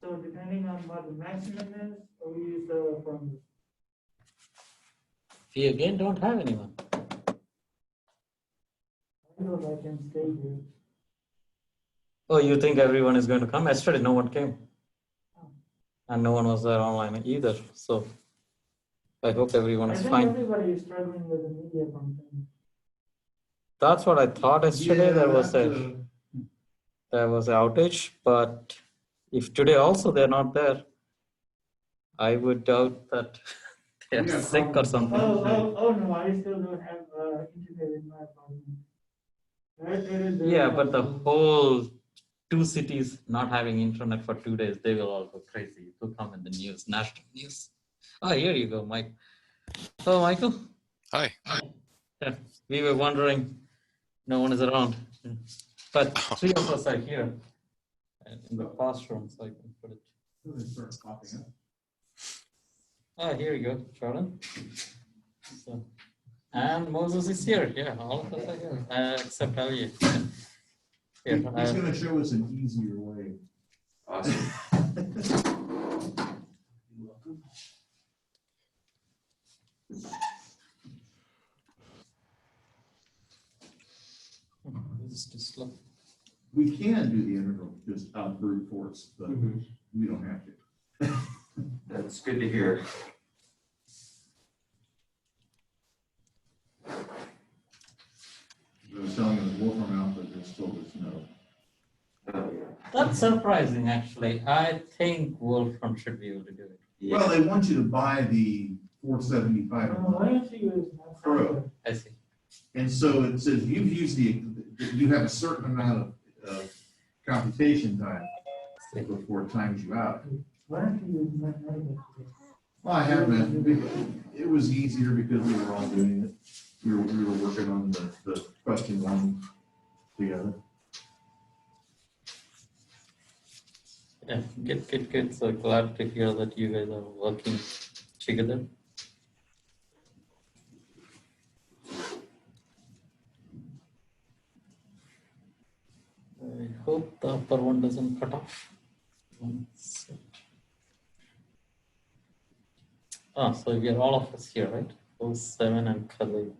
So depending on what the maximum is, or we use the formula. We again don't have anyone. I know I can stay here. Oh, you think everyone is going to come? Yesterday, no one came. Oh. And no one was there online either. So I hope everyone I is think fine. everybody is struggling with the media content. That's what I thought yesterday. Yeah, there was an outage, but if today also they're not there, I would doubt that they're Yeah, sick or probably. something. Oh no, I still don't have internet in my apartment. Yeah, but the whole 2 cities not having internet for 2 days, they will all go crazy. It will come in the news, national news. Oh, here you go, Mike. Hello, Michael. Hi. Yeah, we were wondering, no one is around. But 3 of us are here in the classroom, so I can put it. Ah, here you go, Jordan. So, and Moses is here. Yeah, all of us are here, except Elliot. He's going to show us an easier way. Awesome. You're welcome. This is too slow. We can do the integral just out brute force, but we don't have to. That's good to hear. I was telling them the Wolfram Alpha just told us no. Oh, yeah. That's surprising, actually. I think Wolfram should be able to do it. Yeah. Well, they want you to buy the 475 a Why month don't you use Pro. I see. And so it says you've used you have a certain amount of computation time before it times you out. Why don't you use mathematics? Well, I have been. It was easier because we were all doing it. We were working on the question one together. Yeah, good. So glad to hear that you guys are working together. I hope the upper one doesn't cut off. Ah, so we are all of us here, right? 07 and Khalid.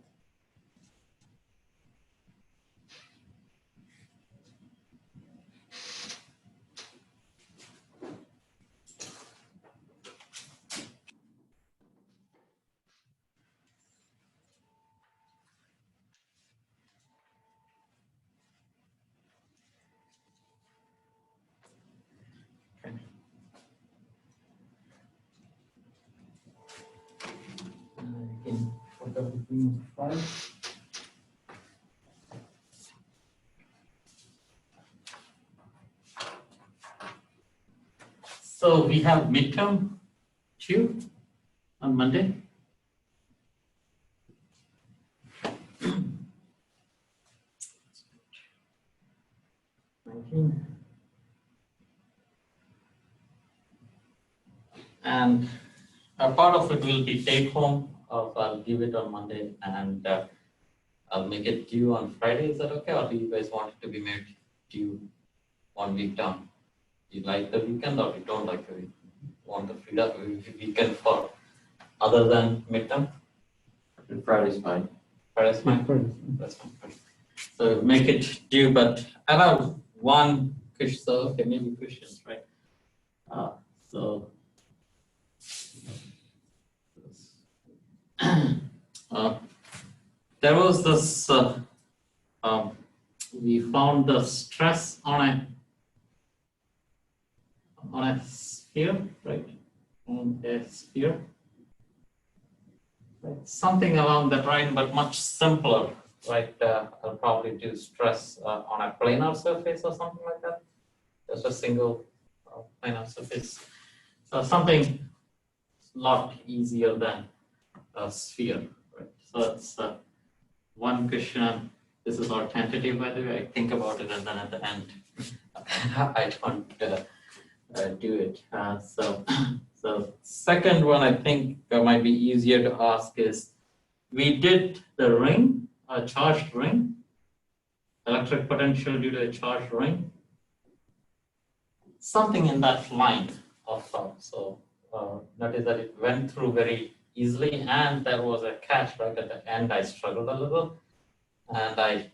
Again, what are we doing? 5. So we have midterm 2 on Monday. And a part of it will be take home. I'll give it on Monday and I'll make it due on Friday. Is that okay? Or do you guys want it to be made due 1 week down? Do you like the weekend or you don't like the weekend? Want the weekend for other than midterm? Friday's fine. Friday's fine. That's fine. So make it due, but I have one question. So okay, maybe questions, right? So there was this. We found the stress on a sphere, right? On a sphere. Right. Something along that line, but much simpler, right? I'll probably do stress on a planar surface or something like that. Just a single planar surface. So something a lot easier than a sphere, right? So it's one question. This is all tentative, by the way. I think about it and then at the end, I don't do it. So second one, I think might be easier to ask is, we did the ring, a charged ring, electric potential due to a charged ring. something in that line of thought. So notice that it went through very easily, and there was a catch right at the end. I struggled a little, and I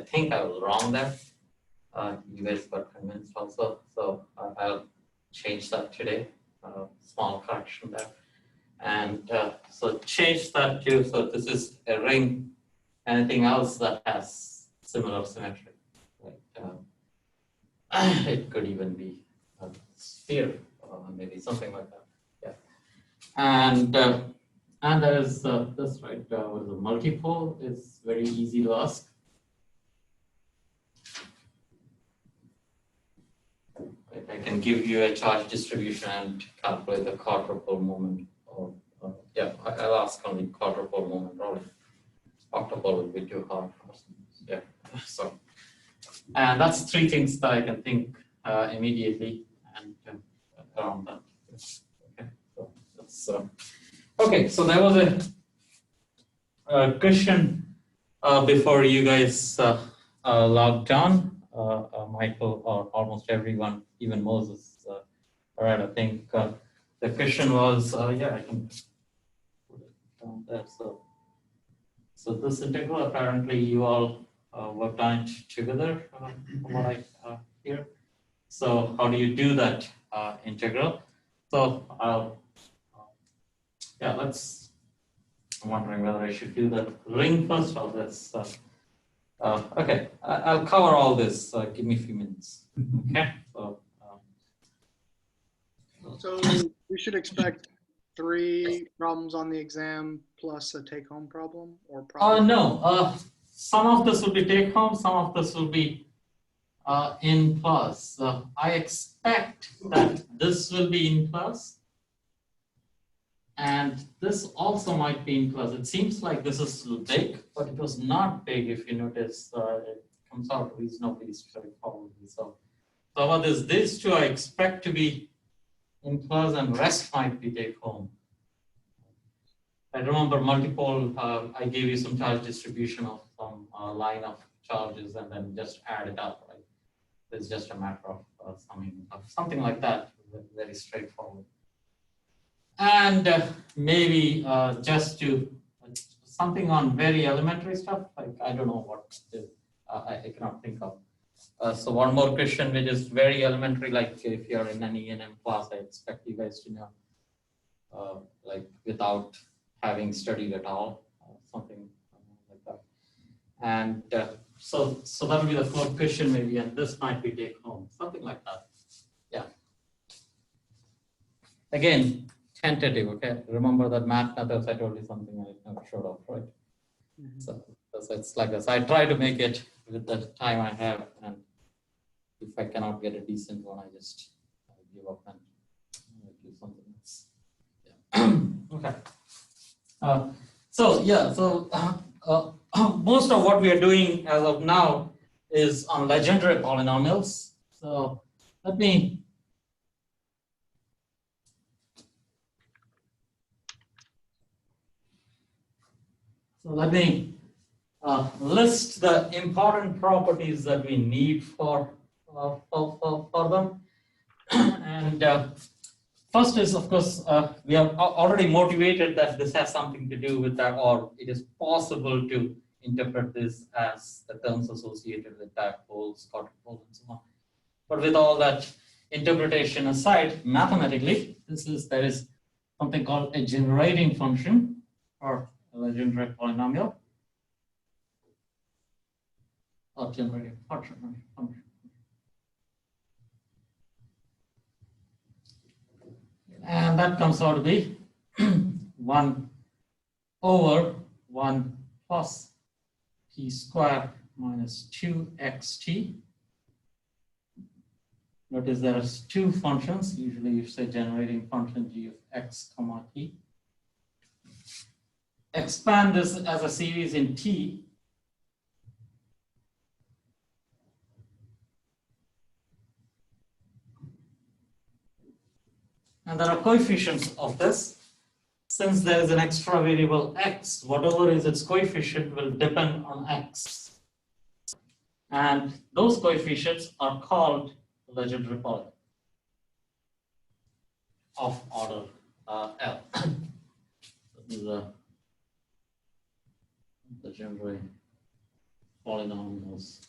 think I was wrong there. You guys got convinced also, so I'll change that today. Small correction there, and so change that to, so this is a ring. Anything else that has similar symmetry, like it could even be a sphere, maybe something like that. Yeah, and there is this, right? What is a multipole? Is very easy to ask. Right, I can give you a charge distribution and calculate the quadrupole moment. Or yeah, I'll ask only quadrupole moment probably. Octopole will be too hard. Yeah, so and that's three things that I can think immediately and around that. Okay, so that's okay. So there was a question before you guys logged on. Michael or almost everyone, even Moses. All right, I think the question was, yeah, I can put it down there. So this integral, apparently you all worked on it together, from what I hear. So how do you do that integral? So yeah, I'm wondering whether I should do the ring first or this. Okay, I'll cover all this. Give me a few minutes. Okay. So we should expect 3 problems on the exam plus a take-home problem or problem? No. Some of this will be take-home. Some of this will be in class. I expect that this will be in class, and this also might be in class. It seems like this is big, but it was not big. If you notice, it comes out reasonably straightforward. So about these two I expect to be in class, and rest might be take-home. I remember multipole. I gave you some charge distribution of some line of charges, and then just add it up. Right? It's just a matter of summing up, something like that. Very straightforward. And maybe just to something on very elementary stuff. Like I don't know what I cannot think of. So one more question, which is very elementary. Like if you're in an E&M class, I expect you guys to know, like without having studied at all, something like that. And so that will be the fourth question maybe, and this might be take home, something like that. Yeah. Again, tentative, okay? Remember that math methods, I told you something I never showed off, right? Mm-hmm. So it's like this. I try to make it with the time I have, and if I cannot get a decent one, I just give up and do something else. Yeah. Okay. Most of what we are doing as of now is on Legendre polynomials. So let me list the important properties that we need for them. And first is, of course, we are already motivated that this has something to do with that, or it is possible to interpret this as the terms associated with dipoles, quadrupoles, and so on. But with all that interpretation aside, mathematically, there is something called a generating function, or a Legendre polynomial, or generating function. And that comes out to be 1 over 1 plus t squared minus 2xt. Notice there's two functions. Usually you say generating function g of x comma t. Expand this as a series in t. And there are coefficients of this. Since there is an extra variable x, whatever is its coefficient will depend on x. And those coefficients are called Legendre polynomials. of order L. This is the Legendre polynomials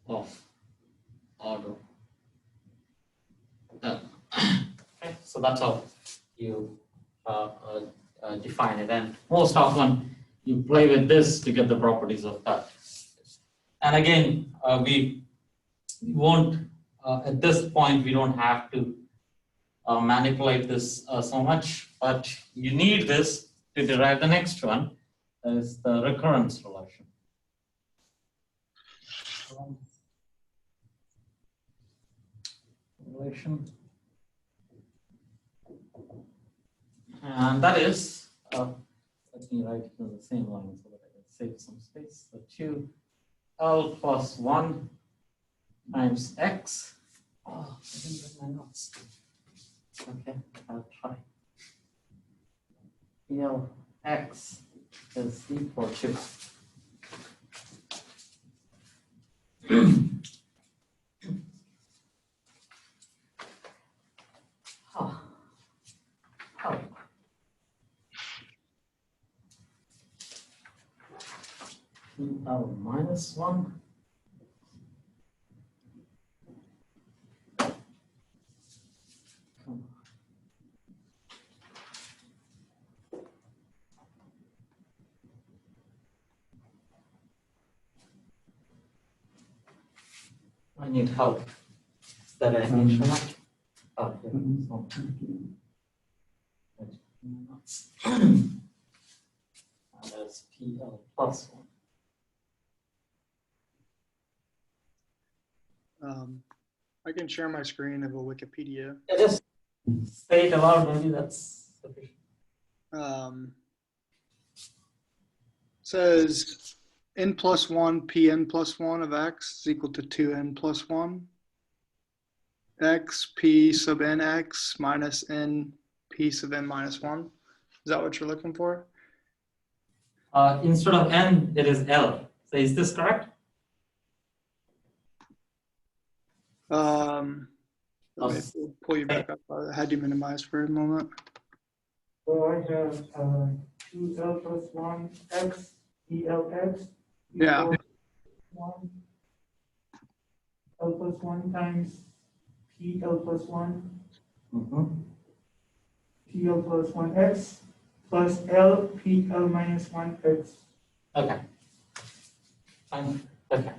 of order L. Okay, so that's how you define it, and most often you play with this to get the properties of that. And again, we won't at this point we don't have to manipulate this so much, but you need this to derive the next one, is the recurrence relation. And that is, let me write it in the same line so that I can save some space. So 2L plus 1 times x. Oh, I didn't get my notes. Okay, I'll try. Lx is equal to minus 1 I need help. Is that an instrument? Oh, yeah. And that's PL plus 1. I can share my screen of a Wikipedia. Yeah, just say it aloud, maybe that's sufficient. Says n plus 1 pn plus 1 of x is equal to 2n plus 1 x p sub nx minus n p sub n minus 1. Is that what you're looking for? Instead of n, it is L. So is this correct? Let me pull you back up. I had you minimize for a moment. So I have 2L plus 1 x ELX. Yeah. 1 L plus 1 times PL plus 1 PL plus 1 x plus L PL minus 1 x. Okay. Fine. Okay.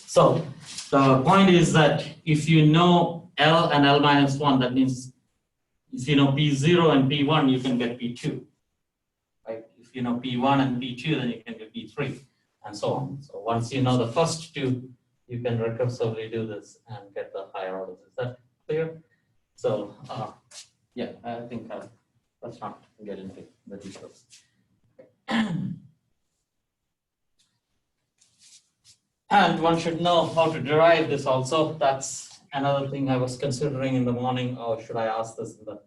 So the point is that if you know L and L minus 1, that means if you know P0 and P1, you can get P2. Right? If you know P1 and P2, then you can get P3, and so on. So once you know the first two, you can recursively do this and get the higher orders. Is that clear? So yeah, I think let's not get into the details. And one should know how to derive this also. That's another thing I was considering in the morning. Oh, should I ask this in the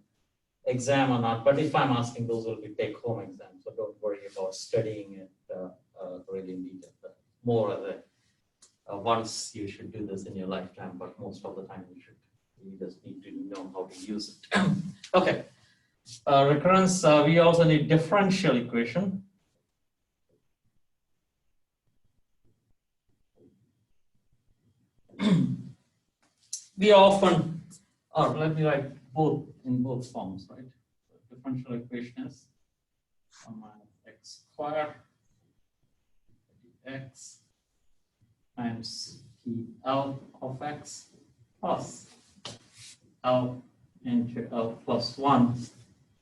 exam or not? But if I'm asking, those will be take-home exams. So don't worry about studying it really in detail. But more of a once you should do this in your lifetime, but most of the time you just need to know how to use it. Okay. Recurrence, we also need differential equation. We often, or let me write both in both forms, right? So differential equation is 1 minus x squared x times PL of x plus L into L plus 1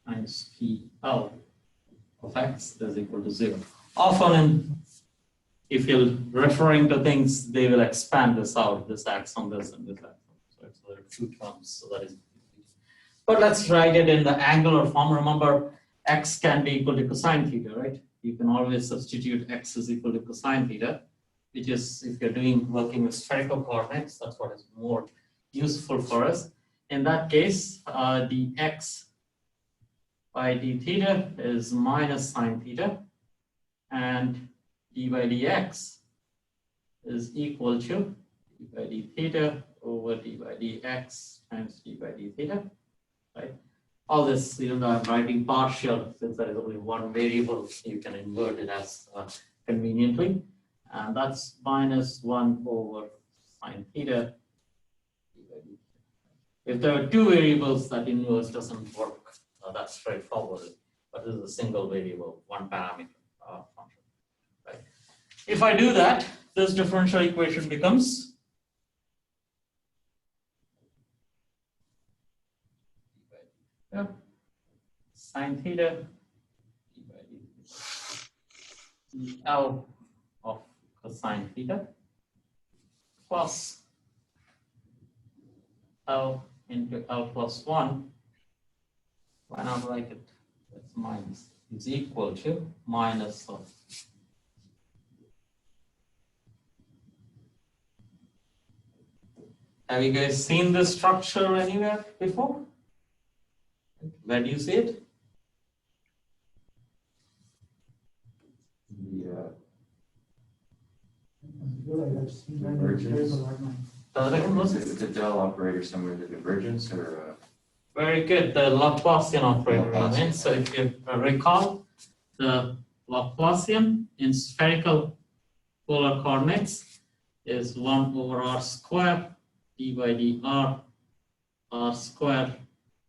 times PL of x is equal to 0. Often if you're referring to things, they will expand this out. This acts on this and this acts on this. So there are two terms. So that is. But let's write it in the angular form. Remember, x can be equal to cosine theta, right? You can always substitute x is equal to cosine theta, which is if you're working with spherical coordinates, that's what is more useful for us. In that case, dx by d theta is minus sine theta, and d by dx is equal to d by d theta over d by dx times d by d theta, right? All this, even though I'm writing partial, since there is only one variable, you can invert it as conveniently. And that's minus 1 over sine theta. If there are two variables, that inverse doesn't work. That's straightforward. But this is a single variable, one parameter function. Right? If I do that, this differential equation becomes sine theta d by d L of cosine theta plus L into L plus 1. Why not write it? That's minus. Is equal to minus of Have you guys seen this structure anywhere before? Where do you see it? The The the del operator somewhere, the divergence or Very good, the Laplacian operator. I mean, so if you recall, the Laplacian in spherical polar coordinates is 1 over r square d by dr r square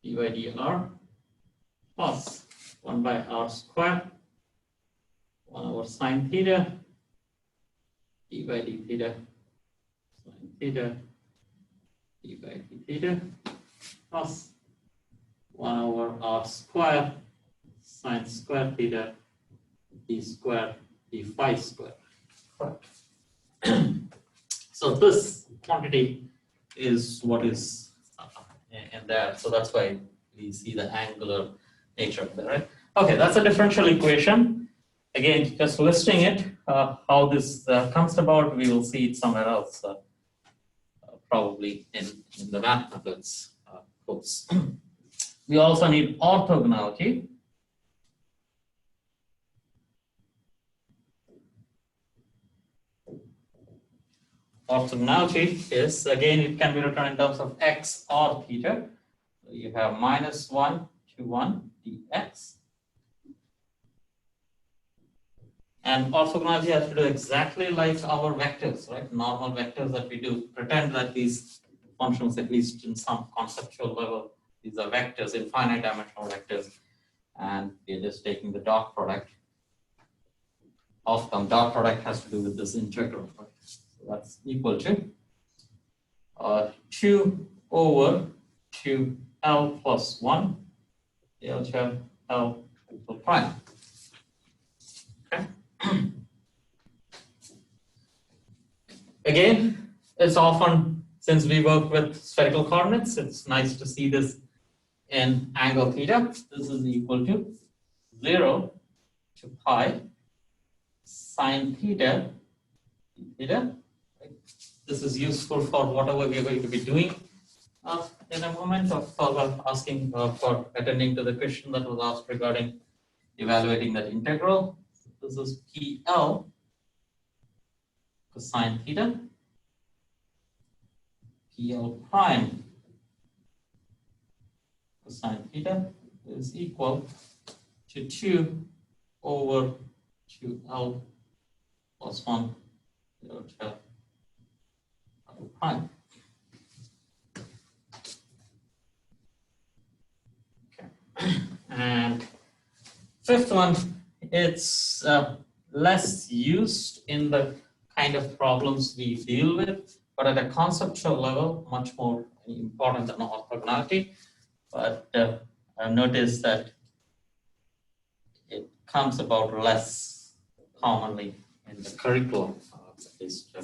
d by dr plus 1 by r square 1 over sine theta d by d theta sine theta d by d theta plus 1 over r square sine square theta d square d phi square. Correct. So this quantity is what is in there. So that's why we see the angular nature of that, right? Okay, that's a differential equation. Again, just listing it, how this comes about, we will see it somewhere else, probably in the math methods course. We also need orthogonality. Orthogonality is, again, it can be written in terms of x or theta. So you have minus 1 to 1 dx. And orthogonality has to do exactly like our vectors, right? Normal vectors that we do. Pretend that these functions, at least in some conceptual level, these are vectors, infinite dimensional vectors. And we're just taking the dot product of them. Dot product has to do with this integral, right? So that's equal to 2 over 2L plus 1 delta L equal prime. Okay. Again, it's often, since we work with spherical coordinates, it's nice to see this in angle theta. This is equal to 0 to pi sine theta theta. Right? This is useful for whatever we are going to be doing in a moment, of asking for attending to the question that was asked regarding evaluating that integral. This is PL cosine theta, PL prime cosine theta is equal to 2 over 2L plus 1 delta L prime. Okay. And fifth one, it's less used in the kind of problems we deal with, but at a conceptual level, much more important than orthogonality. But I've noticed that it comes about less commonly in the curriculum, at least.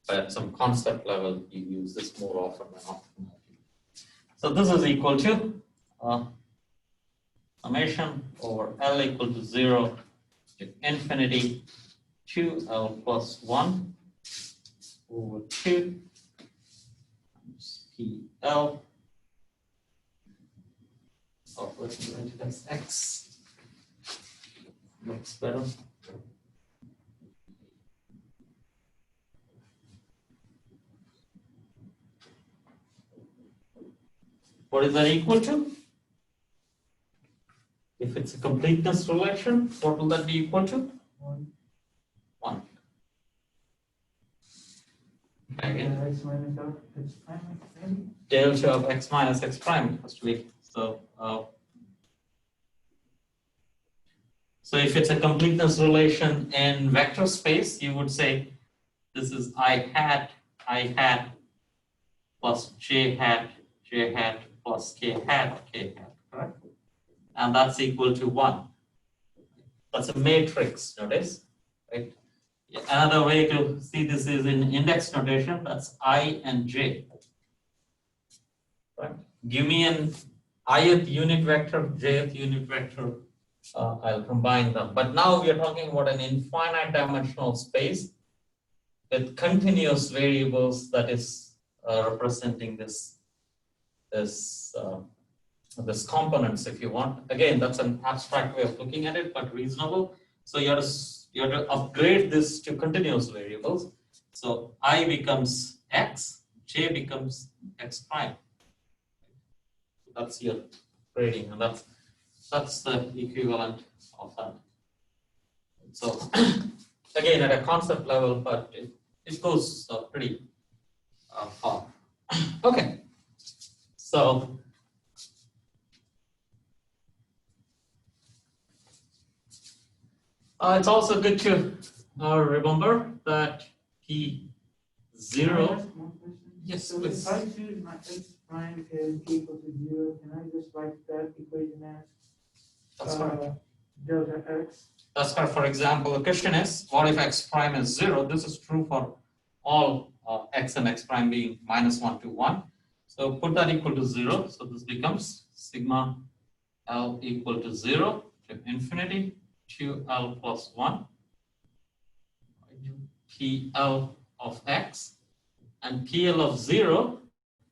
But at some concept level, you use this more often than orthogonality. So this is equal to summation over L equal to 0 to infinity 2L plus 1 over 2 times PL. Oh, let's write it as X. Looks better. What is that equal to? If it's a completeness relation, what will that be equal to? 1. Again, X minus X prime, maybe? delta of x minus x prime has to be. So, so if it's a completeness relation in vector space, you would say this is I hat plus j hat plus k hat, correct? And that's equal to 1. That's a matrix, notice, right? Another way to see this is in index notation, that's I and j. Right? Give me an ith unit vector, jth unit vector, I'll combine them. But now we are talking about an infinite dimensional space with continuous variables that is representing this components, if you want. Again, that's an abstract way of looking at it, but reasonable. So you have to upgrade this to continuous variables. So I becomes x, j becomes x prime. That's your grading, and that's the equivalent of that. So again, at a concept level, but it goes pretty far. Okay, so it's also good to remember that P0. Yes, So please. if I choose my X prime is equal to 0, can I just write that equation That's as correct. delta X? That's correct. For example, the question is, what if x prime is 0? This is true for all x and x prime being -1 to 1. So put that equal to 0. So this becomes sigma L equal to 0 to infinity 2L plus 1 PL of x, and PL of 0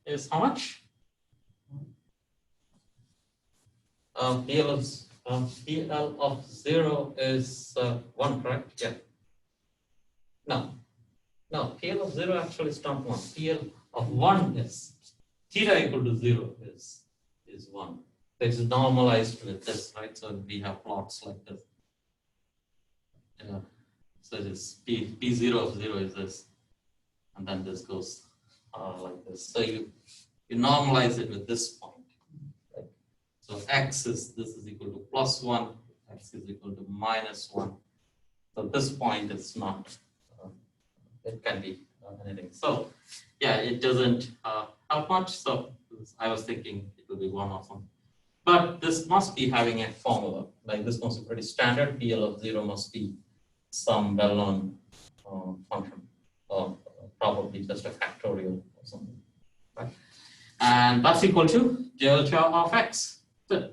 is how much? PL of 0 is 1, correct? Yeah. No, PL of 0 actually is not 1. PL of 1 is theta equal to 0 is 1. So it's normalized with this, right? So we have plots like this. So it is P0 of 0 is this, and then this goes like this. So you normalize it with this point. Right? So this is equal to +1, x is equal to -1. So this point is not, it can be anything. So yeah, it doesn't help much. So I was thinking it will be 1 or something. But this must be having a formula. Like this must be pretty standard. PL of 0 must be some well-known function, or probably just a factorial or something. Right? And that's equal to delta of x. Good.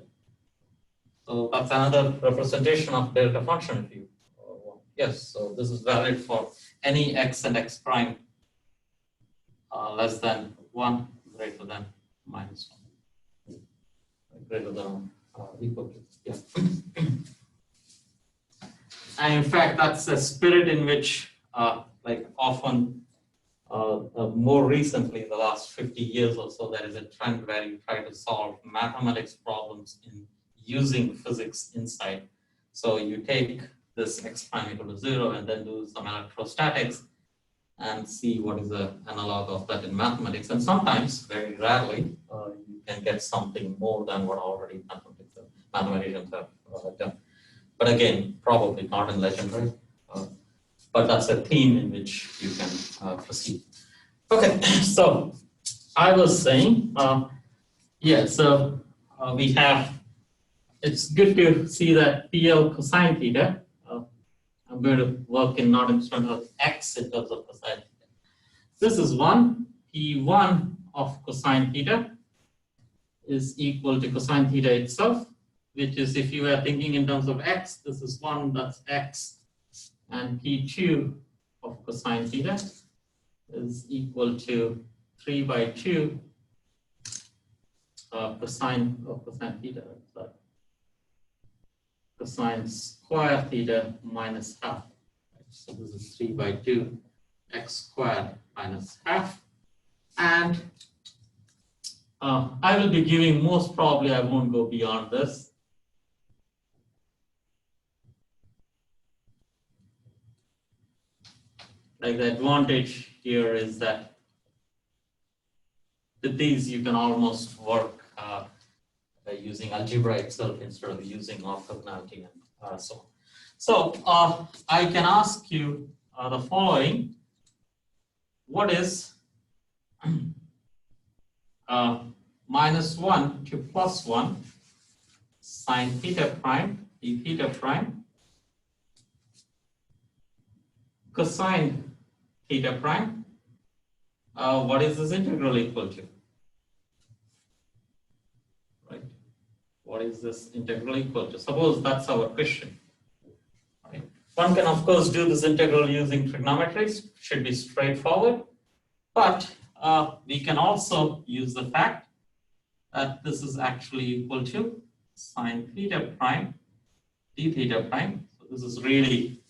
So that's another representation of delta function if you want. Yes, so this is valid for any x and x prime less than 1, greater than -1, greater than equal to, yeah. And in fact, that's the spirit in which, like often, more recently, in the last 50 years or so, there is a trend where you try to solve mathematics problems in using physics inside. So you take this x prime equal to 0 and then do some electrostatics and see what is the analog of that in mathematics. And sometimes, very rarely, you can get something more than what already mathematicians have done. But again, probably not in Legendre. But that's a theme in which you can proceed. Okay, so I was saying, yeah, so we have, it's good to see that PL cosine theta. I'm going to work in not in terms of x in terms of cosine theta. This is 1, P1 of cosine theta is equal to cosine theta itself, which is, if you are thinking in terms of x, this is 1, that's x, and P2 of cosine theta is equal to 3/2 cosine theta. So cosine square theta minus half. So this is 3/2 x squared minus half. And I will be giving, most probably I won't go beyond this. Like the advantage here is that with these you can almost work by using algebra itself instead of using orthogonality and so on. So I can ask you the following. What is -1 to +1 sine theta prime d theta prime cosine theta prime? What is this integral equal to? Right? What is this integral equal to? Suppose that's our question. Right? One can of course do this integral using trigonometry, should be straightforward, but we can also use the fact that this is actually equal to sine theta prime d theta prime. So this is really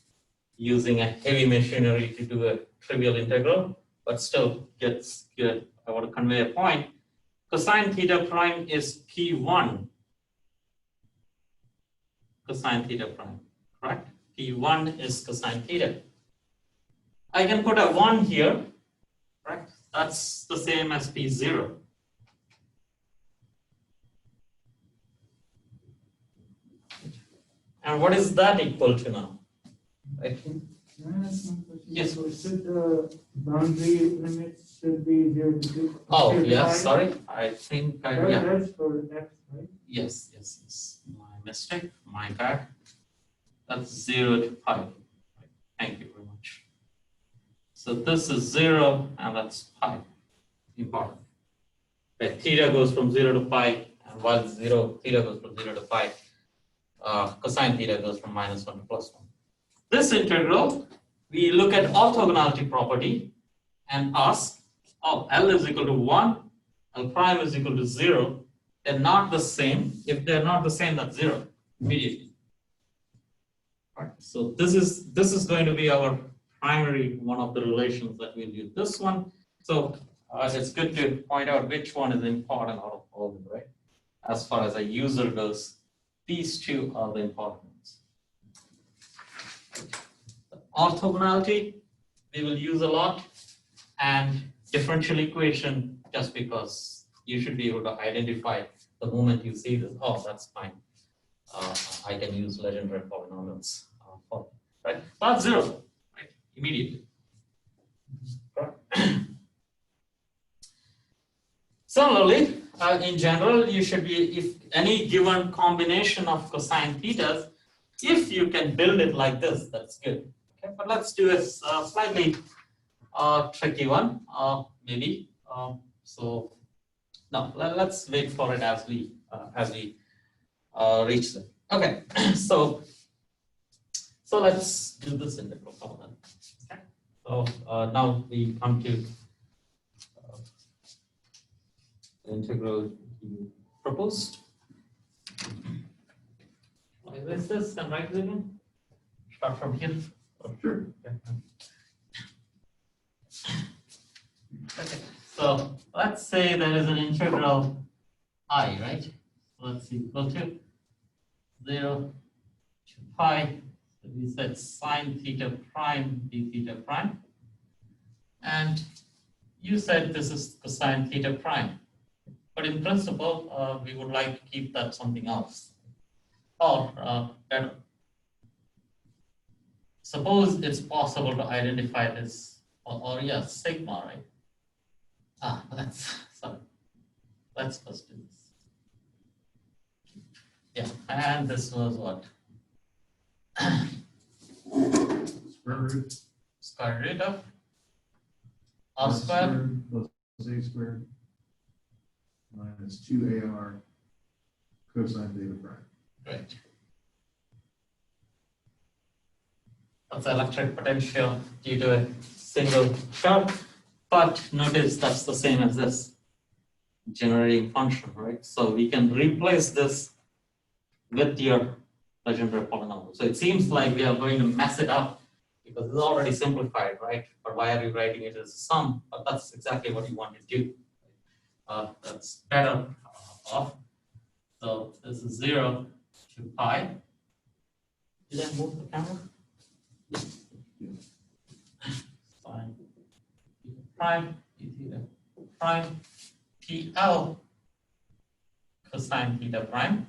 using a heavy machinery to do a trivial integral, but still gets good. I want to convey a point. Cosine theta prime is P1 cosine theta prime, correct? P1 is cosine theta. I can put a 1 here, correct? That's the same as P0. And what is that equal to now? Right? Yes. So should the boundary limits should be 0 to 2? Oh, 0 to yes, 5? sorry. I think I, Right, yeah. that's for x, right? Yes. My mistake, my bad. That's 0 to pi. Thank you very much. So this is 0 and that's pi. Important. Okay, theta goes from 0 to pi, and while theta goes from 0 to pi, cosine theta goes from -1 to +1. This integral, we look at orthogonality property and ask, oh, L is equal to 1, L prime is equal to 0. They're not the same. If they're not the same, that's 0 immediately. Right. So this is going to be our primary one of the relations that we'll use. This one, so it's good to point out which one is important out of all of them, right? As far as a user goes, these two are the important ones. Orthogonality, we will use a lot, and differential equation, just because you should be able to identify the moment you see this. Oh, that's fine. I can use Legendre polynomials for right. That's 0, right? Immediately. Similarly, in general, you should be, if any given combination of cosine thetas, if you can build it like this, that's good. Okay, but let's do a slightly tricky one, maybe. So no, let's wait for it as we reach them. Okay, so let's do this integral component. Okay, so now we come to the integral you proposed. Is this and write it again? Start from here. Sure. Okay, so let's say there is an integral I, right? So let's equal to 0 to pi. So we said sine theta prime d theta prime. And you said this is cosine theta prime. But in principle, we would like to keep that something else. Or better. Suppose it's possible to identify this, or yes, sigma, right? Let's first do this. Yeah, and this was what? Square root of r squared plus a squared minus 2ar cosine theta prime. Right. That's electric potential due to a single charge, but notice that's the same as this generating function, right? So we can replace this with your Legendre polynomial. So it seems like we are going to mess it up because it's already simplified, right? But why are we writing it as a sum? But that's exactly what you want to do. that's better off. So this is 0 to pi. Did I move the camera? Fine. Theta prime, d theta prime, TL cosine theta prime.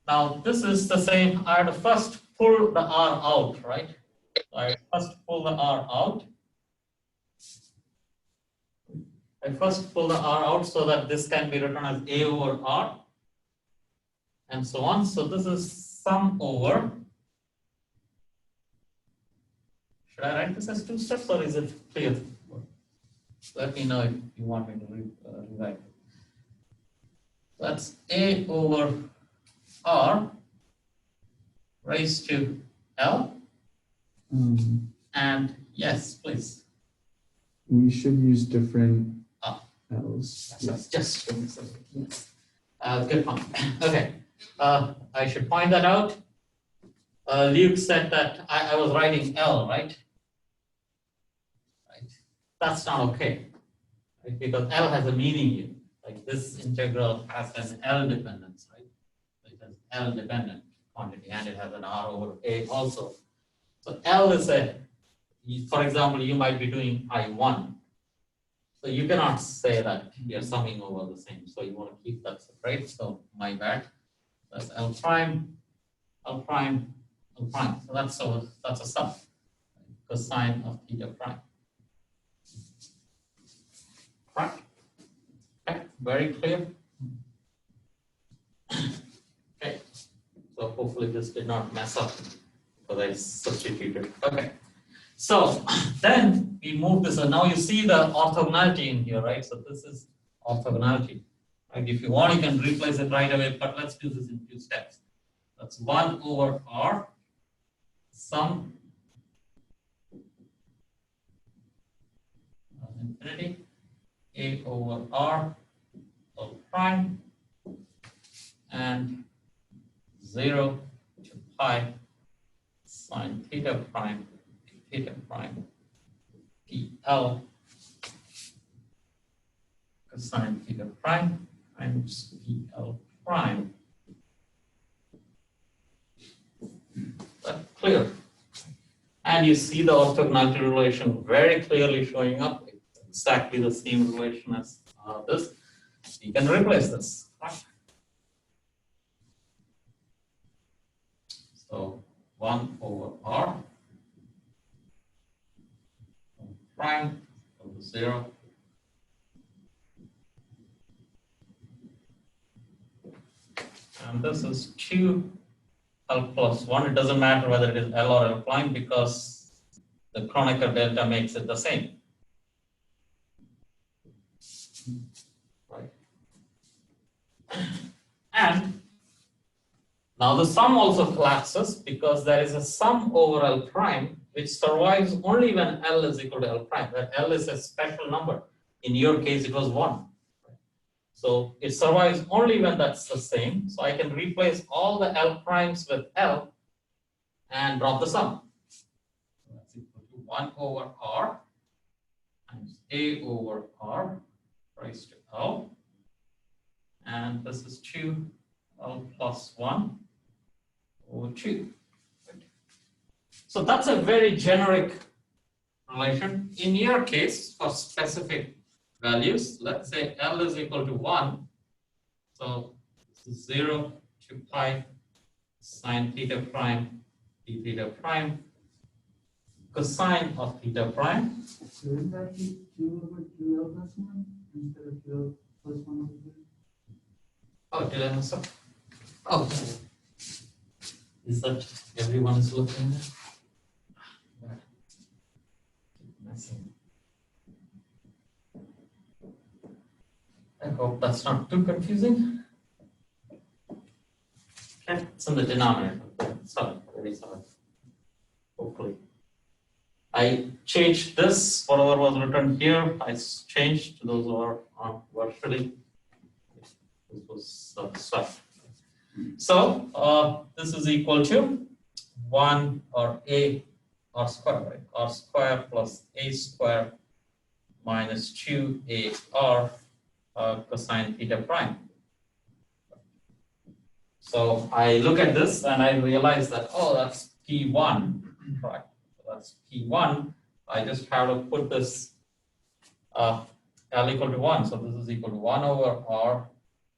Now this is the same. I have to first pull the R out, right? So I first pull the R out. I first pull the R out so that this can be written as A over R and so on. So this is sum over. Should I write this as 2 steps or is it clear? Let me know if you want me to rewrite it. That's A over R raised to L. And yes, please. We should use different L's. Just yes. Good point. Okay. I should point that out. Luke said that I was writing L, right? Right. That's not okay, right? Because L has a meaning here. Like this integral has an L dependence, right? It has L dependent quantity and it has an R over A also. So L is for example, you might be doing I1. So you cannot say that you're summing over the same. So you want to keep that separate. So my bad. That's L prime, L prime, L prime. So that's a sum. Cosine of theta prime. Right? Okay, very clear. Okay. So hopefully this did not mess up because I substituted. Okay. So then we move this, and now you see the orthogonality in here, right? So this is orthogonality. Right? If you want, you can replace it right away, but let's do this in 2 steps. That's 1 over R sum infinity A over R L prime and 0 to pi sine theta prime PL cosine theta prime times PL prime. That's clear. And you see the orthogonality relation very clearly showing up. It's exactly the same relation as this. You can replace this. Right? So 1 over R prime over 0 and this is 2 L plus 1. It doesn't matter whether it is L or L prime because the Kronecker delta makes it the same. Right. And now the sum also collapses because there is a sum over L prime which survives only when L is equal to L prime. That L is a special number. In your case, it was 1. So it survives only when that's the same. So I can replace all the L primes with L and drop the sum. So that's equal to 1 over R times A over R raised to L. And this is 2 L plus 1 over 2. So that's a very generic relation. In your case, for specific values, let's say L is equal to 1. So this is 0 to pi sine theta prime d theta prime cosine of theta prime. So is that 2 over 2L plus 1 instead of 2L plus 1 over 2? Oh, did I mess up? Oh, is that everyone is looking at? I hope that's not too confusing. Okay, it's in the denominator. Sorry, very sorry. Hopefully. I changed this, whatever was written here, I changed to those who are virtually. This was stuff. So this is equal to 1 or A R square, right? R square plus A square minus 2AR cosine theta prime. So I look at this and I realize that, oh, that's P1, right? So that's P1. I just have to put this L equal to 1. So this is equal to 1 over R,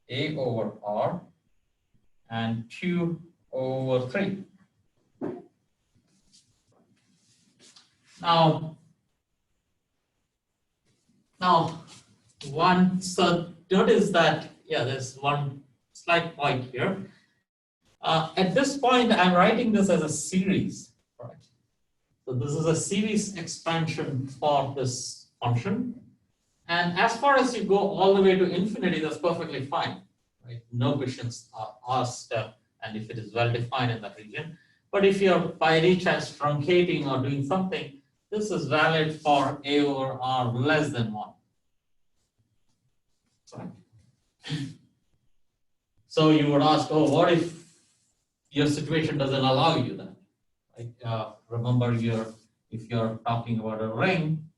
A over R, and 2 over 3. Now, so notice that, yeah, there's one slight point here. At this point, I'm writing this as a series, right? So this is a series expansion for this function. And as far as you go all the way to infinity, that's perfectly fine, right? No questions are asked, and if it is well defined in that region. But if you're by any chance truncating or doing something, this is valid for A over R less than 1. Right? So you would ask, oh, what if your situation doesn't allow you that? Right? Remember, if you're talking about a ring,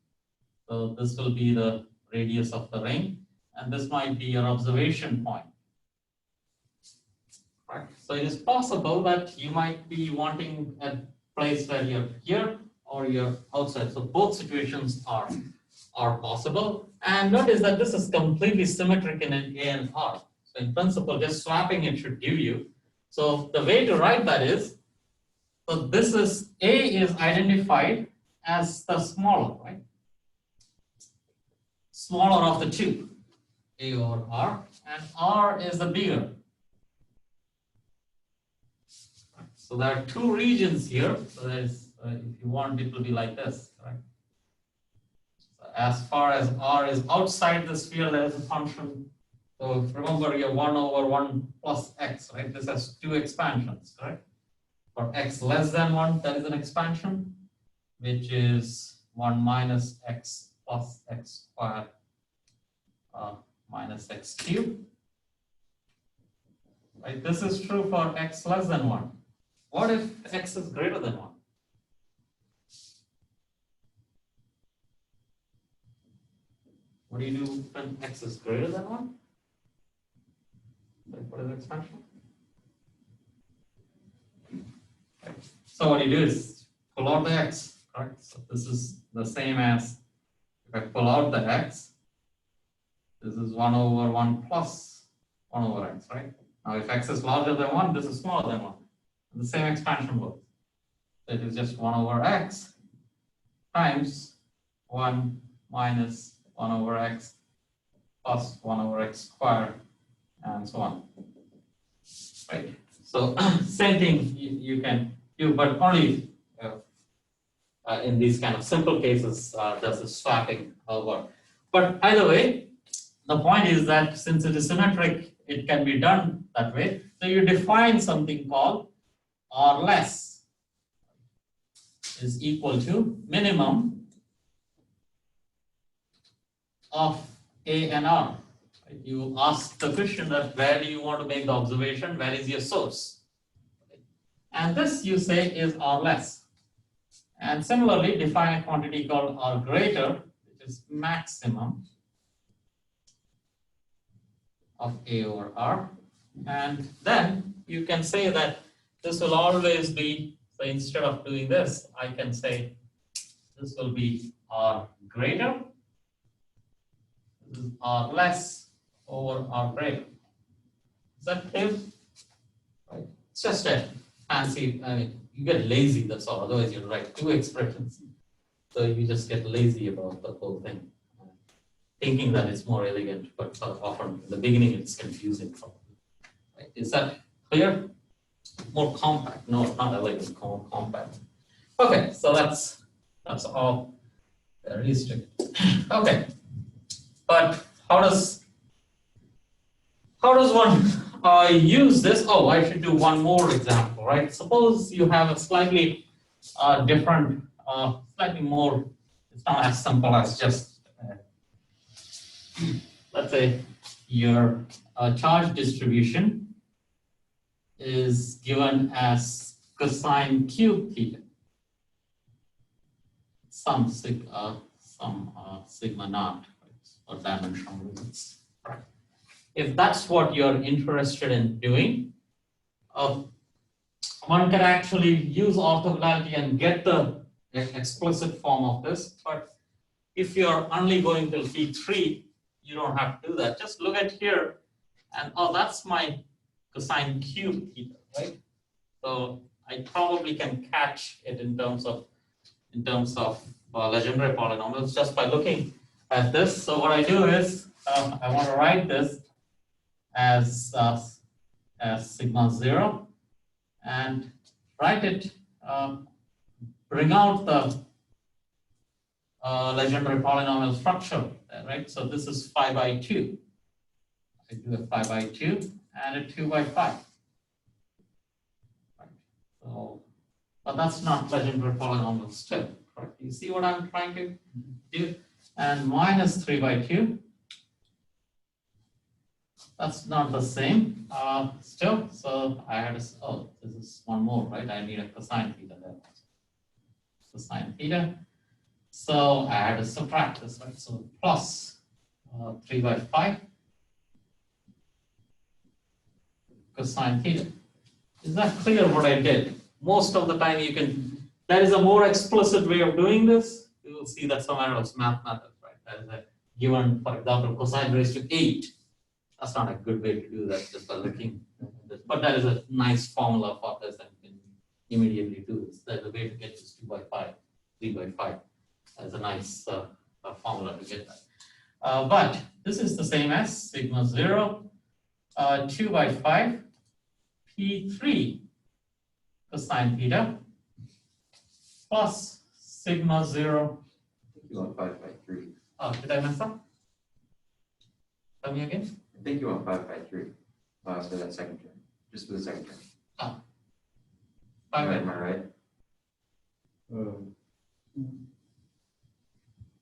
so this will be the radius of the ring, and this might be your observation point. Right? So it is possible that you might be wanting a place where you're here or you're outside. So both situations are possible. And notice that this is completely symmetric in an A and R. So in principle, just swapping it should give you. So the way to write that is, so this is A is identified as the smaller, right? Smaller of the two, A over R, and R is the bigger. So there are two regions here. So there's, if you want, it will be like this, right? So as far as R is outside the sphere, there is a function. So remember, you're 1 over 1 plus x, right? This has two expansions, correct? For x less than 1, that is an expansion, which is 1 minus x plus x squared minus x cubed. Right? This is true for x less than 1. What if x is greater than 1? What do you do when x is greater than 1? What is expansion? Okay. So what you do is pull out the x, correct? So this is the same as if I pull out the x, this is 1 over 1 plus 1 over x, right? Now if x is larger than 1, this is smaller than 1. The same expansion works. So it is just 1 over x times 1 minus 1 over x plus 1 over x squared and so on. Right? So same thing you can do, but only in these kind of simple cases does the swapping work. But either way, the point is that since it is symmetric, it can be done that way. So you define something called R less is equal to minimum of A and R. Right? You ask the question that where do you want to make the observation, where is your source? And this you say is R less. And similarly, define a quantity called R greater, which is maximum of A over R. And then you can say that this will always be, so instead of doing this, I can say this will be R greater. This is R less over R greater. Is that clear? Right. It's just a fancy, I mean, you get lazy, that's all. Otherwise, you write two expressions. So you just get lazy about the whole thing, thinking that it's more elegant, but often in the beginning it's confusing. Right. Is that clear? More compact. No, not elegant, more compact. Okay, so that's all there is to it. Okay, but how does one use this? Oh, I should do one more example, right? Suppose you have a slightly different, slightly more. It's not as simple as just let's say your charge distribution is given as cosine cube theta, some some sigma naught, right, or dimensional limits. Right. If that's what you're interested in doing, one can actually use orthogonality and get the explicit form of this. But if you're only going till P3, you don't have to do that. Just look at here, and oh, that's my cosine cube theta, right? So I probably can catch it in terms of Legendre polynomials just by looking at this. So what I do is I want to write this as sigma 0 and write it, bring out the Legendre polynomial structure, right? So this is 5 by 2. I do a 5 by 2 and a 2 by 5. Right. So, but that's not Legendre polynomial still. Right? You see what I'm trying to do? And minus 3 by 2. That's not the same still. So I had to, oh, this is one more, right? I need a cosine theta there. Cosine theta. So I had to subtract this, right? So plus 3 by 5 cosine theta. Is that clear what I did? Most of the time you can, there is a more explicit way of doing this. You will see that somewhere else, math method, right? That is a given, for example, cosine raised to 8. That's not a good way to do that just by looking at this. But that is a nice formula for this and you can immediately do this. There's a way to get this 2 by 5, 3 by 5. That's a nice formula to get that. But this is the same as sigma 0, 2 by 5, P3 cosine theta plus sigma 0. You want 5 by 3. Oh, did I mess up? Tell me again. I think you want 5 by 3 for that second term, just for the second term. Oh. Am I right?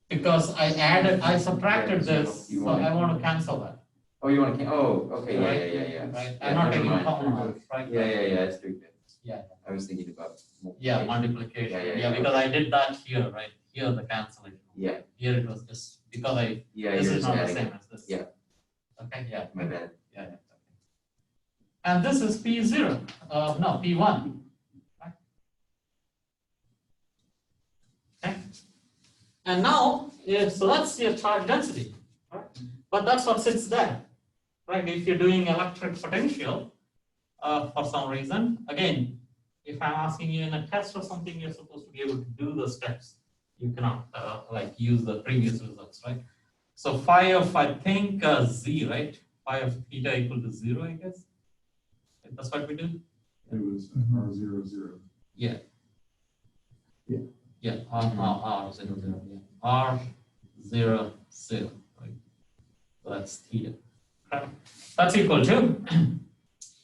Because I subtracted this, so I want to cancel that. Oh, you want to? Oh, okay. Yeah. Right? Yeah, I'm not never taking mind. common out, right? Yeah. That's 3 bits. Yeah. I was thinking about Yeah, multiplication. multiplication. Yeah, Because I did that here, right? Here the cancellation. Yeah. Here it was just because this you're is just not the adding same it. as this. Yeah. Okay, yeah. My bad. Yeah. Okay. And this is P0. No, P1. Right? Okay. And now, so that's your charge density, right? But that's what sits there, right? If you're doing electric potential for some reason, again, if I'm asking you in a test or something, you're supposed to be able to do the steps. You cannot like use the previous results, right? So phi of, I think, z, right? Phi of theta equal to 0, I guess. That's what we do? It was R00. Yeah. Yeah. Yeah, R00, yeah. R00, right? So that's theta. Right. That's equal to,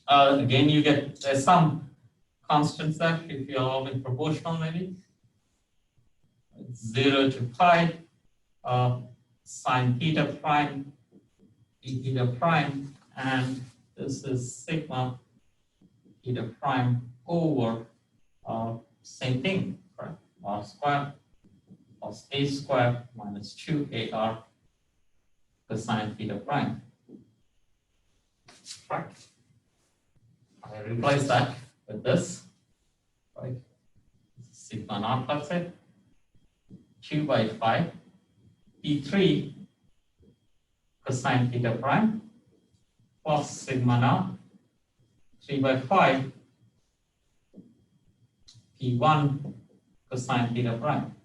again, you get some constants there if you're all in proportional maybe. 0 to pi, sine theta prime, d theta prime, and this is sigma theta prime over same thing, right? R square plus a square minus 2ar cosine theta prime. Right? I replace that with this, right? Sigma naught, let's say, 2 by 5 P3 cosine theta prime plus sigma naught 3 by 5 P1 cosine theta prime.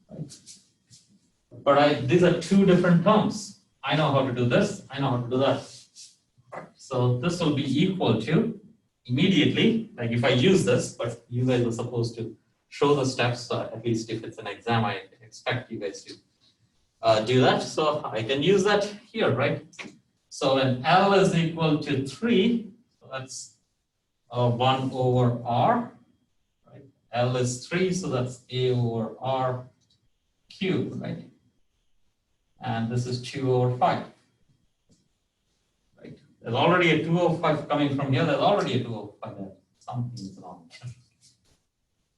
Right? But these are two different terms. I know how to do this, I know how to do that. Right. So this will be equal to immediately, like if I use this, but you guys are supposed to show the steps, at least if it's an exam, I expect you guys to do that. So I can use that here, right? So when L is equal to 3, so that's 1 over R, right? L is 3, so that's A over R cubed, right? And this is 2 over 5. Right? There's already a 2 over 5 coming from here, there's already a 2 over 5 there. Something is wrong.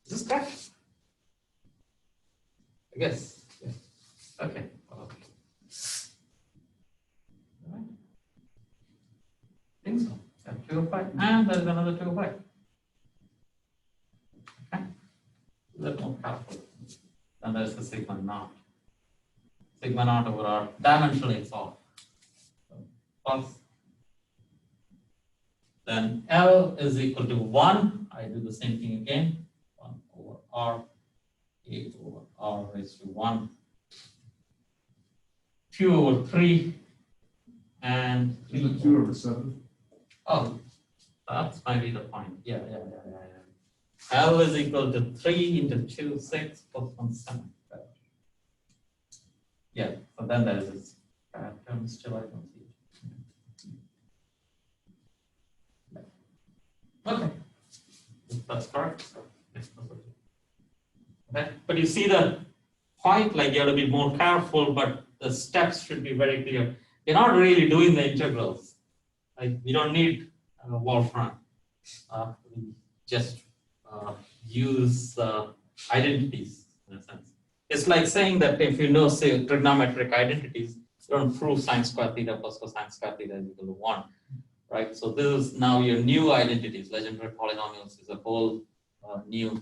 Is this correct? I guess. Yeah. Okay. I think so. 205, and there's another 205. Okay. A little more powerful. And there's the sigma naught. Sigma naught over R, dimensionally it's off. So plus. Then L is equal to 1. I do the same thing again. 1 over R, A over R raised to 1. 2 over 3. And 3 Isn't it 2 over 7? Oh, that's might be the point. Yeah. L is equal to 3 into 2, 6 plus 1, 7. Yeah, so then there is this term still I don't see it. Okay, that's correct. Okay, but you see the point, like you have to be more careful, but the steps should be very clear. You're not really doing the integrals. Like we don't need Wolfram. We just use identities in a sense. It's like saying that if you know, say, trigonometric identities, you don't prove sine square theta plus cosine square theta is equal to 1, right? So this is now your new identities. Legendre polynomials is a whole new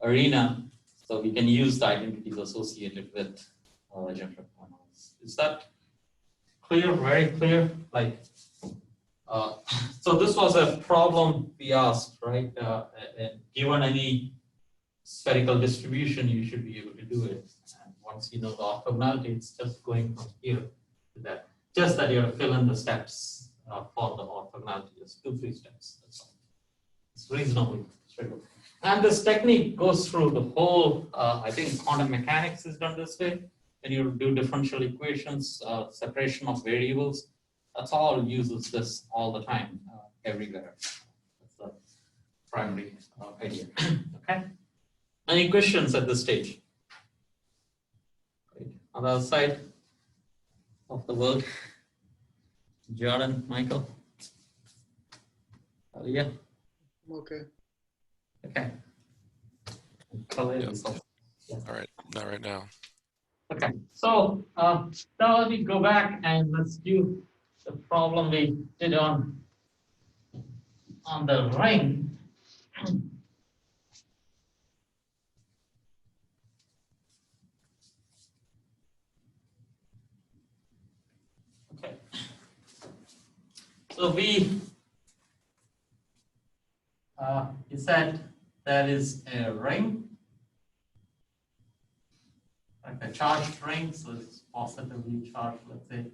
arena. So we can use the identities associated with Legendre polynomials. Is that clear? Very clear? Like. So this was a problem we asked, right? Given any spherical distribution, you should be able to do it. And once you know the orthogonality, it's just going from here to that. Just that you have to fill in the steps for the orthogonality. Just 2-3 steps. That's all. It's reasonably straightforward. And this technique goes through the whole. I think quantum mechanics is done this way. When you do differential equations, separation of variables. That's all uses this all the time, everywhere. That's the primary idea. Okay. Any questions at this stage? Great. On the other side of the world, Jordan, Michael, yeah. Okay. Okay. Yep. All right, not right now. Okay. So now let me go back and let's do the problem we did on the ring. Okay. So we said there is a ring, like a charged ring, so it's positively charged, let's say.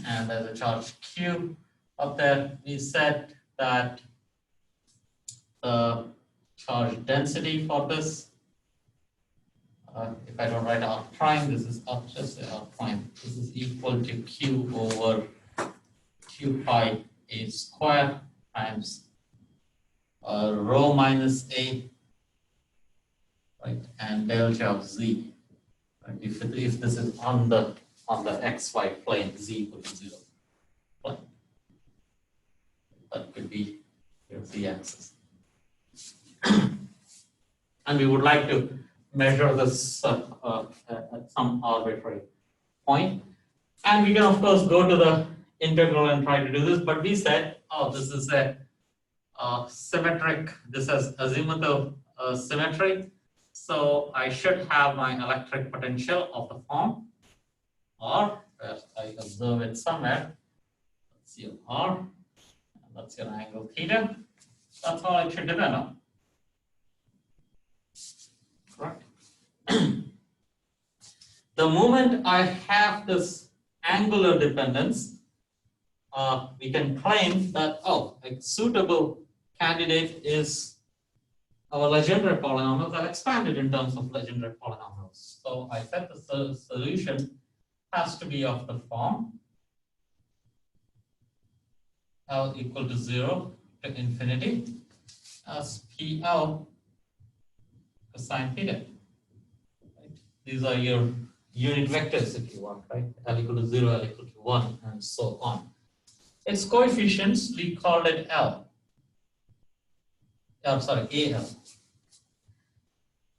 And there's a charge Q up there. We said that the charge density for this, if I don't write R prime, this is just R prime. This is equal to Q over Q pi A square times rho minus A, right? And delta of Z. Right? If this is on the xy plane, Z equal to 0 plane. That could be your Z axis. And we would like to measure this at some arbitrary point. And we can, of course, go to the integral and try to do this, but we said, oh, this is a symmetric, this has azimuthal symmetry. So I should have my electric potential of the form R, where I observe it somewhere. That's your R, and that's your angle theta. That's all it should depend on. Correct? The moment I have this angular dependence, we can claim that, oh, a suitable candidate is our Legendre polynomials are expanded in terms of Legendre polynomials. So I said the solution has to be of the form L equal to 0 to infinity as PL cosine theta. Right? These are your unit vectors if you want, right? L equal to 0, L equal to 1, and so on. Its coefficients, we called it L. Oh, sorry, AL.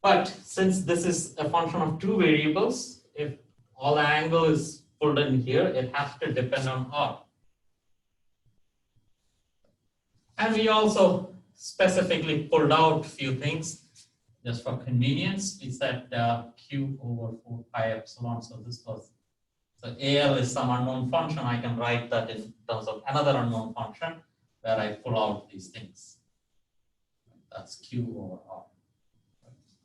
But since this is a function of two variables, if all the angle is pulled in here, it has to depend on R. And we also specifically pulled out a few things just for convenience. We said Q over 4 pi epsilon. So this was, so AL is some unknown function. I can write that in terms of another unknown function where I pull out these things. That's Q over R.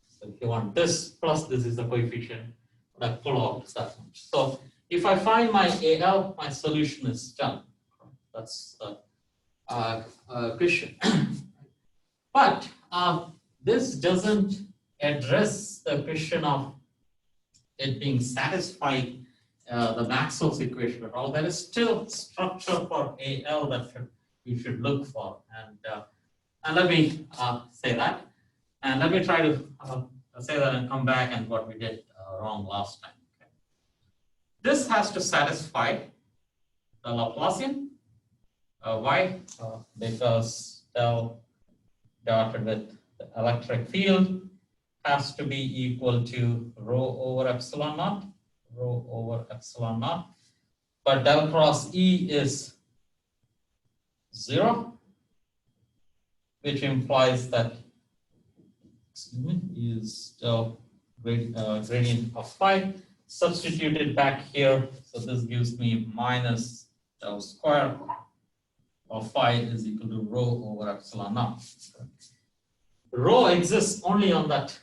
So if you want this plus this is the coefficient, but I pull out that much. So if I find my AL, my solution is done. That's the question. But this doesn't address the question of it being satisfied the Maxwell's equation at all. There is still structure for AL that you should look for. And let me say that. And let me try to say that and come back and what we did wrong last time. Okay. This has to satisfy the Laplacian. Why? Because del dotted with the electric field has to be equal to rho over epsilon naught, rho over epsilon naught. But del cross E is 0, which implies that is the gradient of phi. Substituted back here, so this gives me minus del square of phi is equal to rho over epsilon naught. Rho exists only on that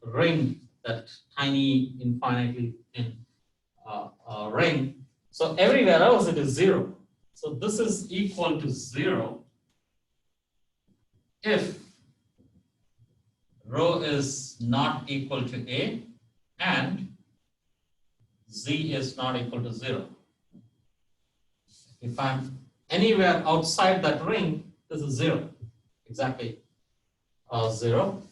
ring, that tiny infinitely thin ring. So everywhere else it is 0. So this is equal to 0 if rho is not equal to A and Z is not equal to 0. If I'm anywhere outside that ring, this is 0. Exactly 0.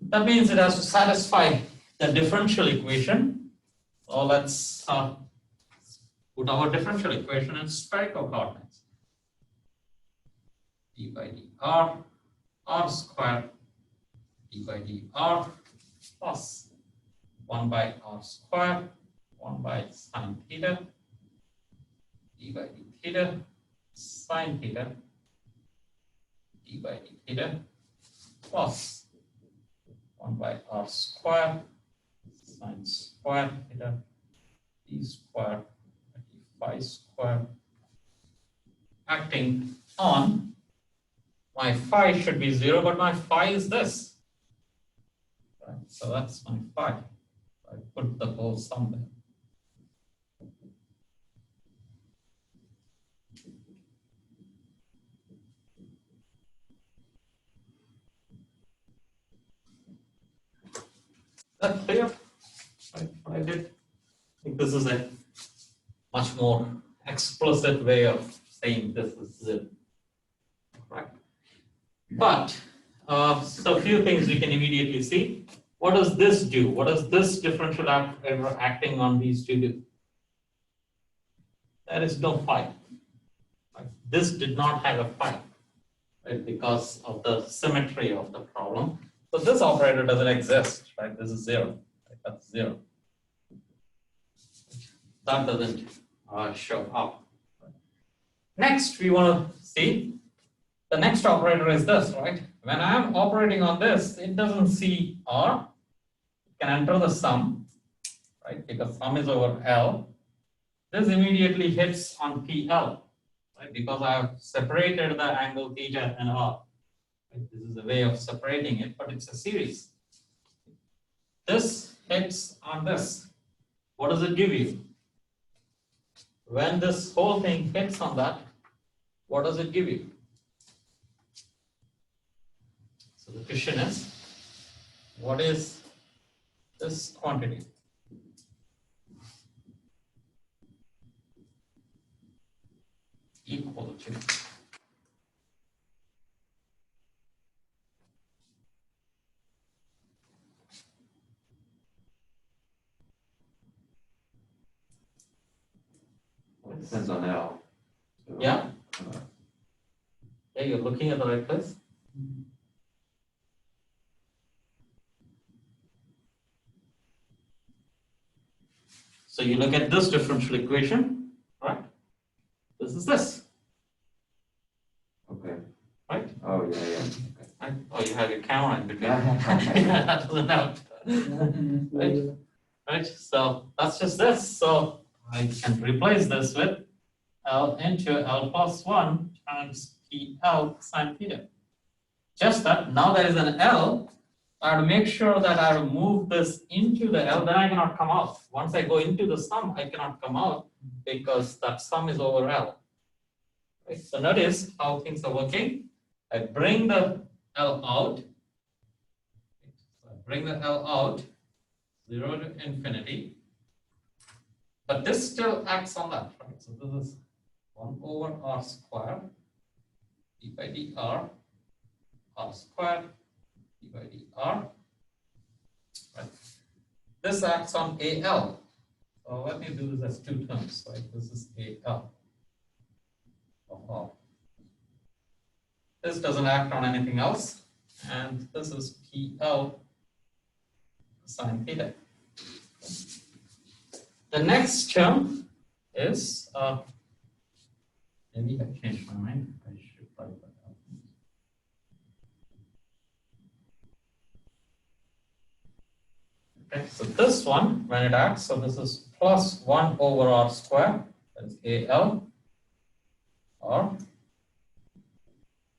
That means it has to satisfy the differential equation. So let's put our differential equation in spherical coordinates. d by dr, r square, d by dr plus 1 by r square, 1 by sine theta, d by d theta, sine theta, d by d theta, plus 1 by r square, sine square theta, d square, d phi square, acting on my phi should be 0, but my phi is this. Right? So that's my phi. I put the whole sum there. That clear? Right, what I did? I think this is a much more explicit way of saying this is 0. Right? But so a few things we can immediately see. What does this do? What does this differential operator acting on these two do? There is no phi. Right? This did not have a phi, right? Because of the symmetry of the problem. So this operator doesn't exist, right? This is 0. Right? That's 0. That doesn't show up. Next, we want to see the next operator is this, right? When I'm operating on this, it doesn't see R. It can enter the sum, right? Because sum is over L. This immediately hits on PL, right? Because I have separated the angle theta and R. Right? This is a way of separating it, but it's a series. This hits on this. What does it give you? When this whole thing hits on that, what does it give you? So the question is, what is this quantity? Equal to. Well, it depends on L. So, Yeah. uh, Yeah, you're looking at the right place. So you look at this differential equation, right? This is this, Okay. right? Oh, yeah, yeah. Right? Oh, you have your camera in between. Okay. That doesn't help. Right? Right? So that's just this. So I can replace this with L into L plus 1 times PL sine theta. Just that now there is an L, I have to make sure that I have to move this into the L, then I cannot come out. Once I go into the sum, I cannot come out because that sum is over L. Right? So notice how things are working. I bring the L out. So I bring the L out, 0 to infinity. But this still acts on that, right? So this is 1 over R squared d by dr, R squared d by dr. Right. This acts on AL. So let me do this as two terms, right? This is AL of R. This doesn't act on anything else, and this is PL sine theta. The next term is, maybe I changed my mind. I should write that out. Okay, so this one, when it acts, so this is plus 1 over R squared, that's AL, or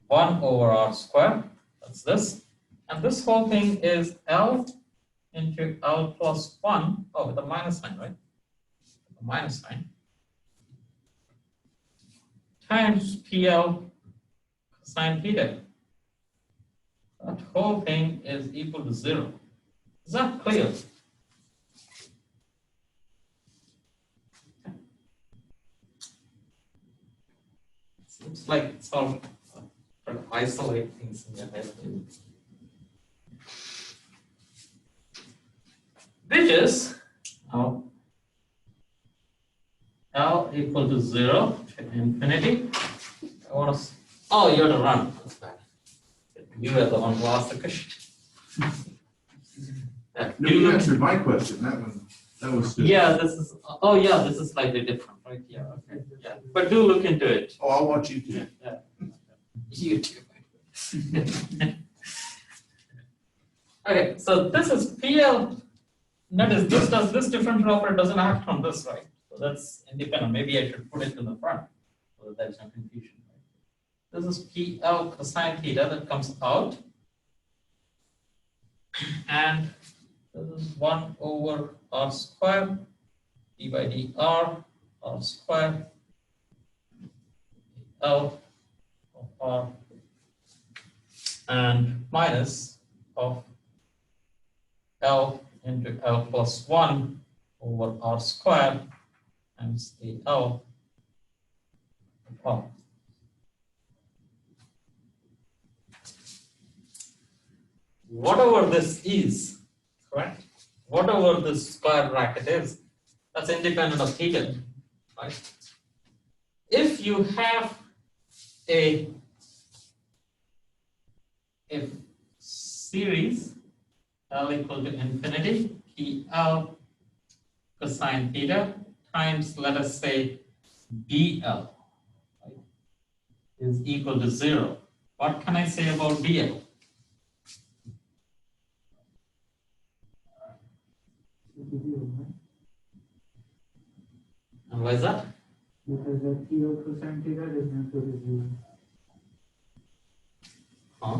1 over R squared, that's this. And this whole thing is L into L plus 1, oh, with a minus sign, right? With a minus sign, times PL sine theta. That whole thing is equal to 0. Is that clear? Seems like it's all trying to isolate things in your head. Which is now L equal to 0 to infinity. I want to, oh, you have to run. That's bad. You are the one who asked the question. No, you answered my question, that was good. Yeah, this is, oh yeah, this is slightly different, right? Yeah, okay, yeah. But do look into it. Oh, I'll watch you too. Yeah. You too. Okay, so this is PL. Notice this does this differential operator doesn't act on this, right? So that's independent. Maybe I should put it in the front so that there's no confusion. Right? This is PL cosine theta that comes out. And this is 1 over R squared d by dr, R squared L of R and minus of L into L plus 1 over R squared times AL of R. Whatever this is, correct? Whatever this square bracket is, that's independent of theta, right? If you have a series L equal to infinity, PL cosine theta times, let us say, BL, right, is equal to 0. What can I say about BL? And why is that? Because the PL cosine theta does not go to 0. Huh?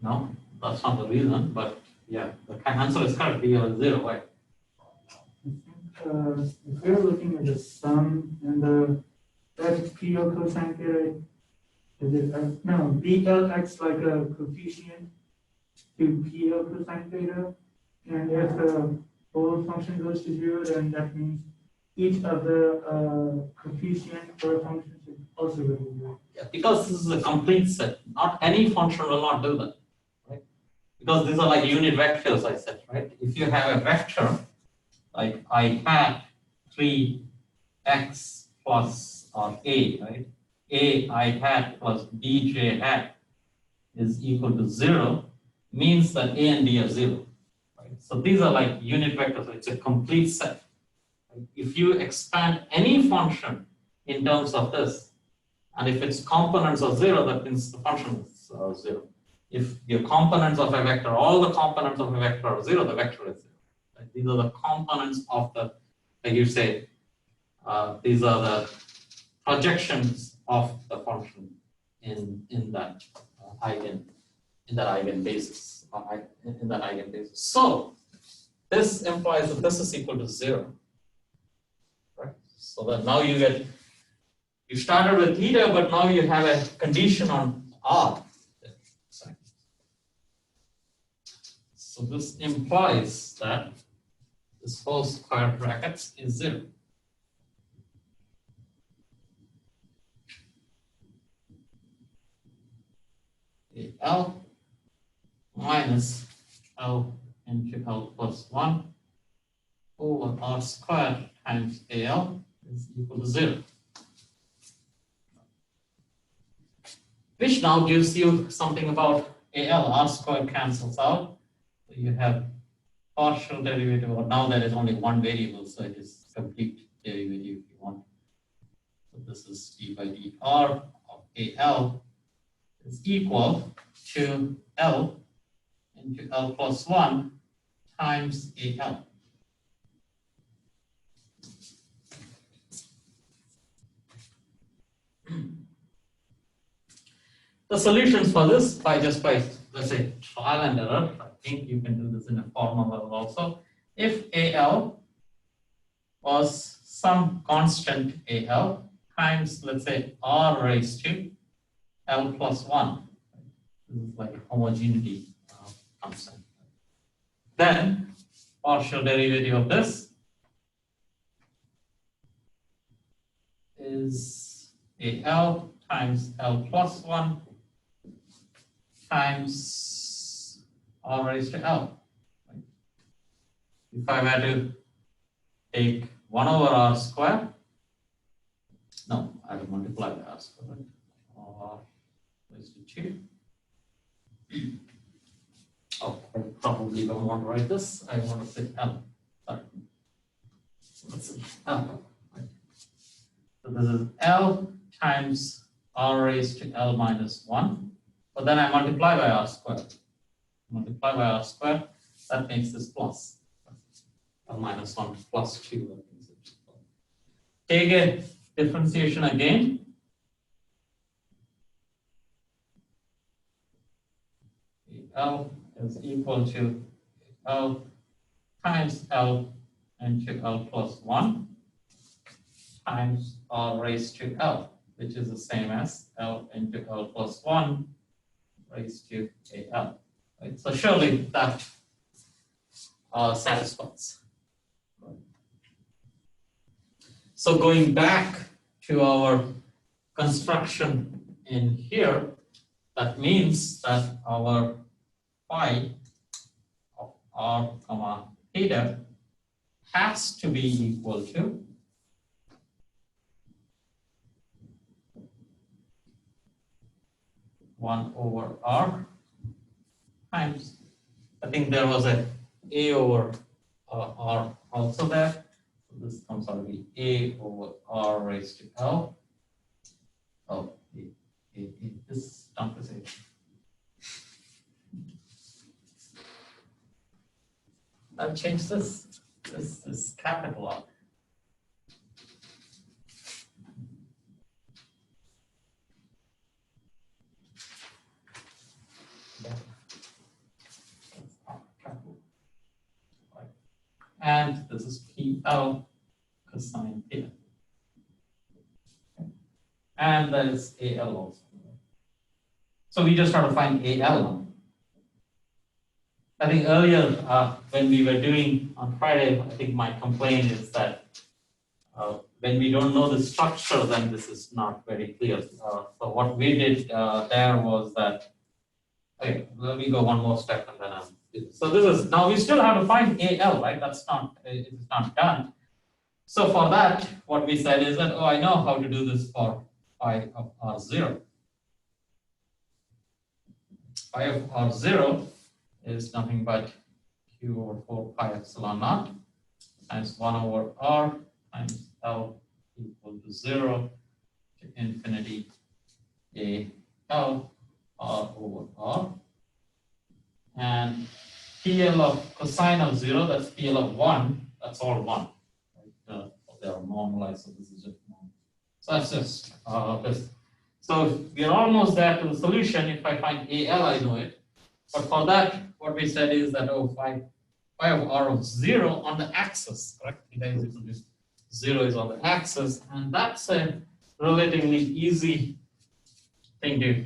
No, that's not the reason, but yeah, the answer is correct. BL is 0. Why? If we're looking at the sum and that PL cosine theta, is it, no, BL acts like a coefficient to PL cosine theta. And if the whole function goes to 0, then that means each of the coefficient for a function should also go to 0. Yeah, because this is a complete set. Not any function will not do that, right? Because these are like unit vectors, I said, right? If you have a vector, like I hat 3x plus or a, right? A I hat plus bj hat is equal to 0 means that a and b are 0, right? So these are like unit vectors, it's a complete set. If you expand any function in terms of this, and if its components are 0, that means the function is 0. If your components of a vector, all the components of a vector are 0, the vector is 0. Right? These are the components of the, like you say, these are the projections of the function in that eigenbasis. So this implies that this is equal to 0. Right? So that now you started with theta, but now you have a condition on R. So this implies that this whole square brackets is 0. L minus L into L plus 1 over R squared times AL is equal to 0. Which now gives you something about AL. R squared cancels out. So you have partial derivative, or now there is only one variable, so it is complete derivative if you want. So this is d by dr of AL is equal to L into L plus 1 times AL. The solutions for this, by let's say trial and error, I think you can do this in a formal level also. If AL was some constant AL times, let's say, R raised to L plus 1, this is like a homogeneity constant. Then partial derivative of this is AL times L plus 1 times R raised to L. If I were to take 1 over R square, no, I will multiply by R square, right? R raised to 2. Oh, I probably don't want to write this. I want to say L. Sorry. Let's see. L. Right. So this is L times R raised to L minus 1. But then I multiply by R squared. Multiply by R squared, that makes this plus. L minus 1 plus 2. That makes it plus. Take a differentiation again. L is equal to L times L into L plus 1 times R raised to L, which is the same as L into L plus 1 raised to AL. Right? So surely that satisfies. Right. So going back to our construction in here, that means that our phi of R comma theta has to be equal to one over R times, I think there was a over R also there. So this comes out to be A over R raised to L. Oh, this dump is it. I'll change this. This is capital R. And this is PL cosine theta. And that is AL also. So we just have to find AL now. I think earlier when we were doing on Friday, I think my complaint is that when we don't know the structure, then this is not very clear. So what we did there was that, okay, let me go one more step and then I'll do this. So this is, now we still have to find AL, right? That's not, it's not done. So for that, what we said is that, oh, I know how to do this for phi of R0. Phi of R0 is nothing but Q over 4 pi epsilon naught times 1 over R times L equal to 0 to infinity A L R over R. And PL of cosine of 0, that's PL of 1, that's all 1. Right? They are normalized, so this is just normal. So that's just this. So we are almost there to the solution. If I find AL, I know it. But for that, what we said is that phi of R of 0 on the axis, correct? Theta is equal to 0 is on the axis, and that's a relatively easy thing to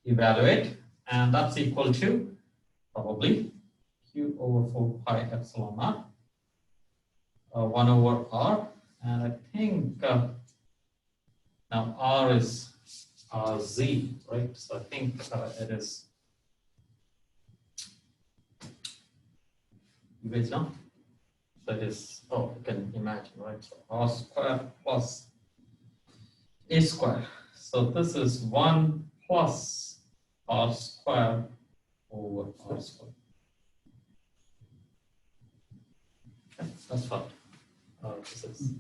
evaluate, and that's equal to probably Q over 4 pi epsilon naught 1 over R, and I think now R is Z, right? So I think it is, you guys know? So it is, oh, you can imagine, right? So R square plus A square. So this is 1 plus R square over R square. Okay, that's what this is.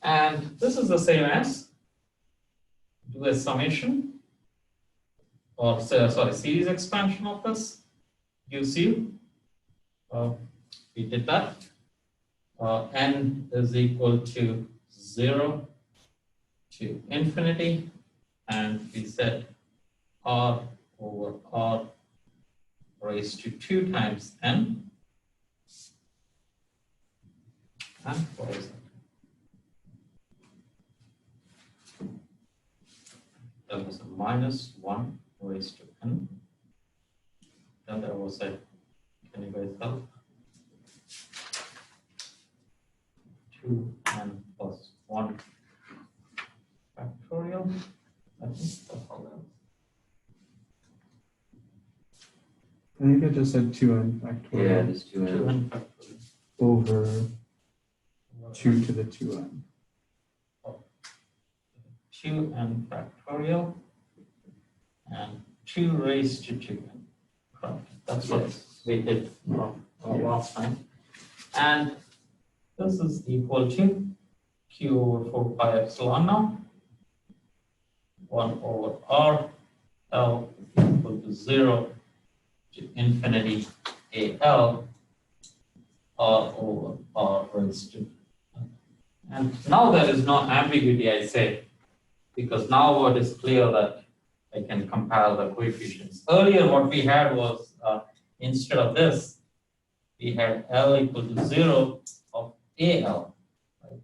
And this is the same as do a summation or sorry, series expansion of this gives you, we did that, n is equal to 0 to infinity, and we said R over R raised to 2 times n. And what is that? There was a minus 1 raised to n. Then there was a, can you guys help? 2n plus 1 factorial. I think that's all that. I think I just said 2n factorial. Yeah, there's 2n. 2n factorial. Over 2 to the 2n. 2n factorial and 2 raised to 2n. Correct. That's what we did last time. And this is equal to Q over 4 pi epsilon naught 1 over R L is equal to 0 to infinity AL R over R raised to. And now there is no ambiguity, I say, because now what is clear that I can compare the coefficients. Earlier what we had was, instead of this, we had L equal to 0 of AL. Right?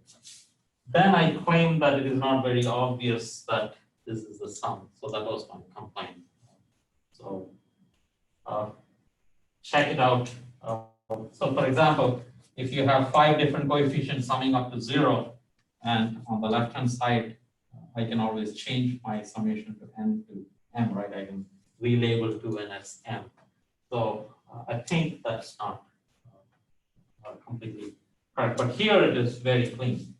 Then I claimed that it is not very obvious that this is the sum. So that was my complaint. So check it out. So for example, if you have 5 different coefficients summing up to 0, and on the left hand side, I can always change my summation to n to m, right? I can relabel 2n as m. So I think that's not completely correct, but here it is very clean.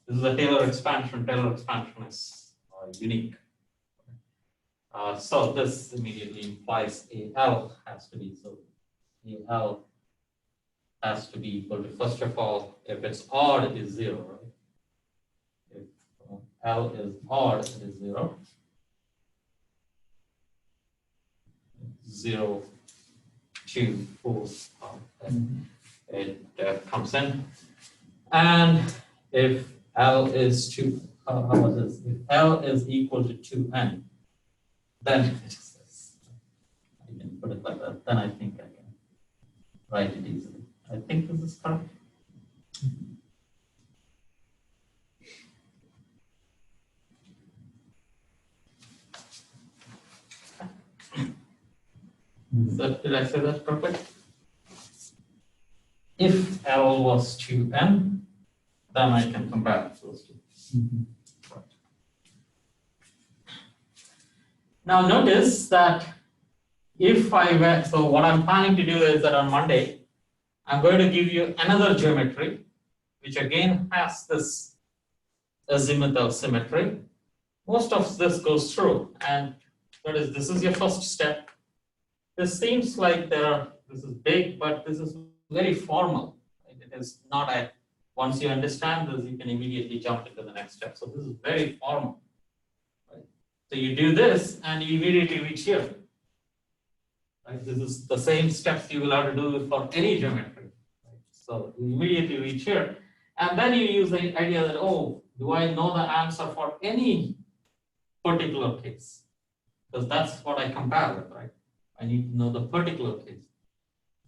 This is a Taylor expansion. Taylor expansion is unique. So this immediately implies AL has to be, so AL has to be equal to, first of all, if it's odd, it is 0, right? If L is odd, it is 0. 0, 2, 4, it comes in. And if L is 2, how was this? If L is equal to 2n, then it is this. I can put it like that. Then I think I can write it easily. I think this is correct. So did I say that perfect? If L was 2n, then I can compare those two. Right. Now notice that if I were, so what I'm planning to do is that on Monday, I'm going to give you another geometry, which again has this azimuthal symmetry. Most of this goes through, and notice this is your first step. This seems like there are This is big, but this is very formal. Right? It is not a, once you understand this, you can immediately jump into the next step. So this is very formal. Right? So you do this and you immediately reach here. Right? This is the same steps you will have to do for any geometry. Right? So you immediately reach here. And then you use the idea that, oh, do I know the answer for any particular case? Because that's what I compare with, right? I need to know the particular case.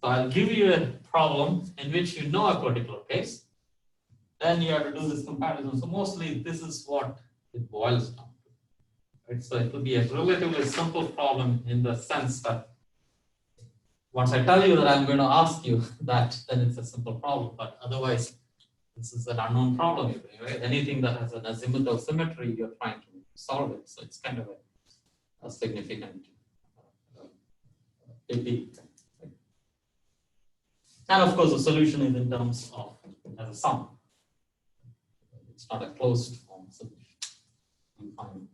So I'll give you a problem in which you know a particular case. Then you have to do this comparison. So mostly this is what it boils down to. Right? So it will be a relatively simple problem in the sense that once I tell you that I'm going to ask you that, then it's a simple problem. But otherwise, this is an unknown problem. Right? Anything that has an azimuthal symmetry, you're trying to solve it. So it's kind of a significant technique. And of course, the solution is in terms of as a sum. It's not a closed form solution. You find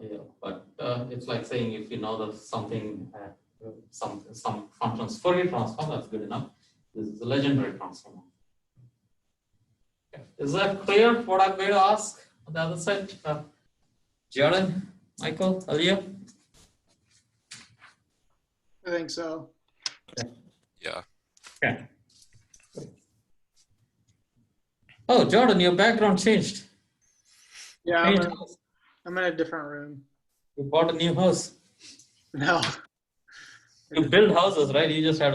here, but it's like saying if you know that something, some function's Fourier transform, that's good enough. This is a Legendre transform. Okay. Is that clear? What I'm going to ask on the other side, Jordan, Michael, Alia? I think so. Yeah. Okay. Oh, Jordan, your background changed. Yeah, Changed. I'm in a different room. You bought a new house. No. You build houses, right? You just have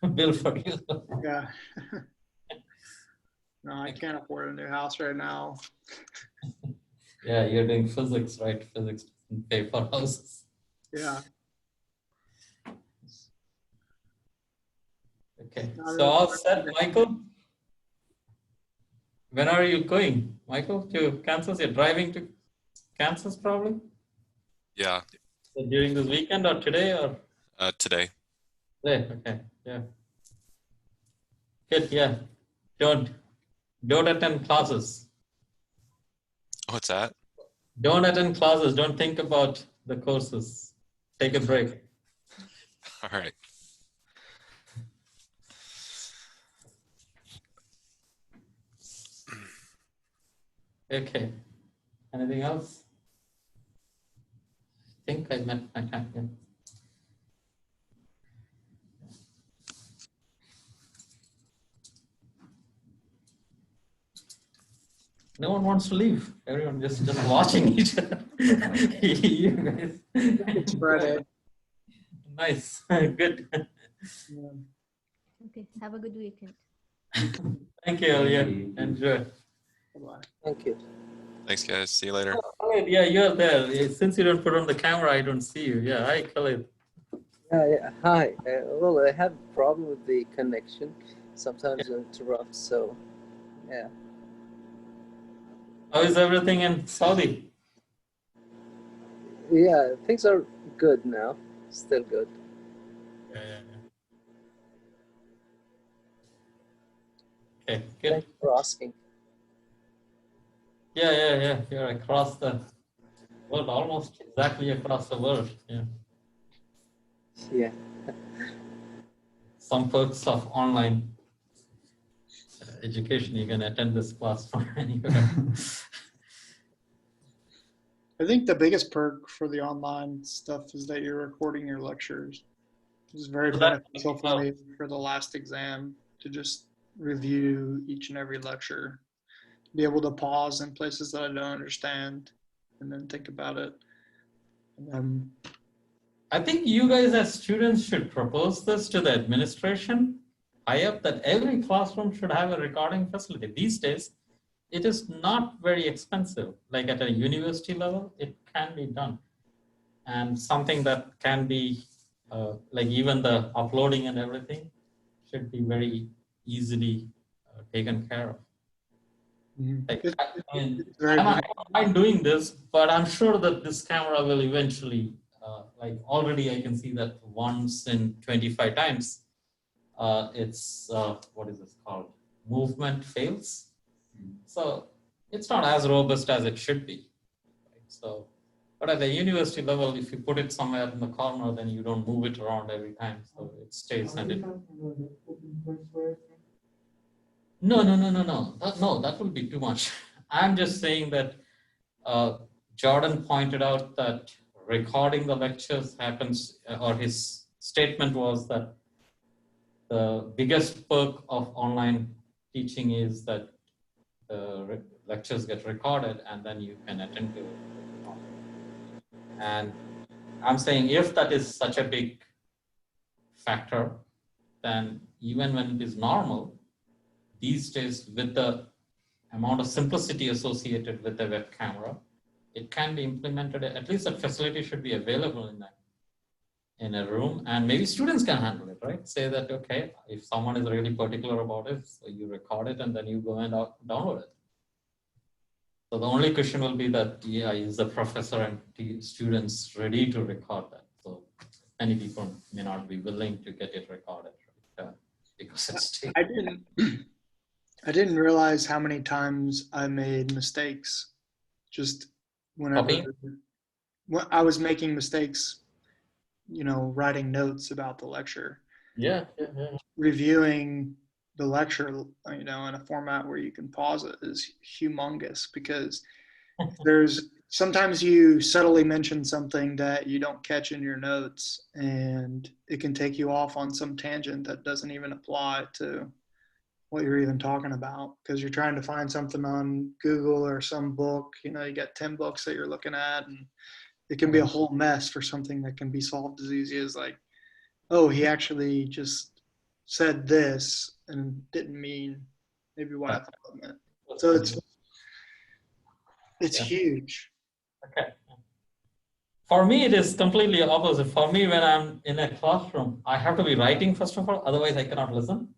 to build for you. Yeah. No, I can't afford a new house right now. Yeah, you're doing physics, right? Physics doesn't pay for houses. Yeah. Okay, so all set, Michael? When are you going, Michael, to Kansas? You're driving to Kansas probably? Yeah. So during this weekend or today or? Today. Today, okay, yeah. Good, yeah. Don't attend classes. What's that? Don't attend classes. Don't think about the courses. Take a break. All right. Okay. Anything else? I think I met my time. Yeah. No one wants to leave. Everyone just watching each other. You guys. It's Friday. Nice. Good. Yeah. Okay, have a good weekend. Thank you, Alia. Enjoy. Bye-bye. Thank you. Thanks, guys. See you later. Khalid, yeah, you're there. Since you don't put on the camera, I don't see you. Yeah, hi, Khalid. Yeah. Hi. Well, I have a problem with the connection. Sometimes it interrupts. So, yeah. How is everything in Saudi? Yeah, things are good now. Still good. Yeah. Okay, good. Thanks for asking. Yeah. You're across the world, almost exactly across the world. Yeah. Yeah. Some perks of online education. You can attend this class from anywhere. I think the biggest perk for the online stuff is that you're recording your lectures. It's very So that- beneficial for me for the last exam to just review each and every lecture, be able to pause in places that I don't understand and then think about it. And then, I think you guys as students should propose this to the administration high up that every classroom should have a recording facility. These days, it is not very expensive. Like at a university level, it can be done. And something that can be, like even the uploading and everything should be very easily taken care of. Like, I mean, it's very I don't mind doing this, but I'm sure that this camera will eventually, like already I can see that once in 25 times, it's, what is this called? Movement fails. So it's not as robust as it should be. Right? So But at the university level, if you put it somewhere in the corner, then you don't move it around every time, so it stays and it. No, no, no, no, no. That will be too much. I'm just saying that Jordan pointed out that recording the lectures happens, or his statement was that the biggest perk of online teaching is that the lectures get recorded and then you can attend to it. And I'm saying if that is such a big factor, then even when it is normal, these days with the amount of simplicity associated with the web camera, it can be implemented, at least that facility should be available in a room, and maybe students can handle it, right? Say that, okay, if someone is really particular about it, so you record it and then you go and download it. So the only question will be that, yeah, is the professor and students ready to record that? So many people may not be willing to get it recorded, right? Because it's I didn't realize how many times I made mistakes. Just whenever when I was making mistakes, you know, writing notes about the lecture. Yeah. Reviewing the lecture, you know, in a format where you can pause it is humongous, because there's sometimes you subtly mention something that you don't catch in your notes, and it can take you off on some tangent that doesn't even apply to what you're even talking about, because you're trying to find something on Google or some book. You know, you got 10 books that you're looking at, and it can be a whole mess for something that can be solved as easy as like, oh, he actually just said this and didn't mean maybe what I thought it meant. So it's huge. Okay. For me, it is completely opposite. For me, when I'm in a classroom, I have to be writing first of all, otherwise I cannot listen.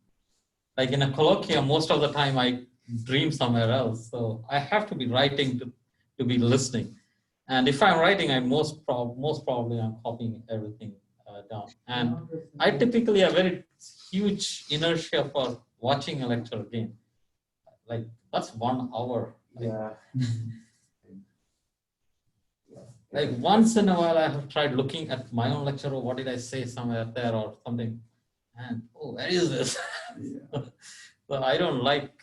Like in a colloquium, most of the time I dream somewhere else. So I have to be writing to be listening. And if I'm writing, I most probably I'm copying everything down. And I typically have very huge inertia for watching a lecture again. Like that's 1 hour. Like once in a while, I have tried looking at my own lecture, or what did I say somewhere there or something. And where is this? So I don't like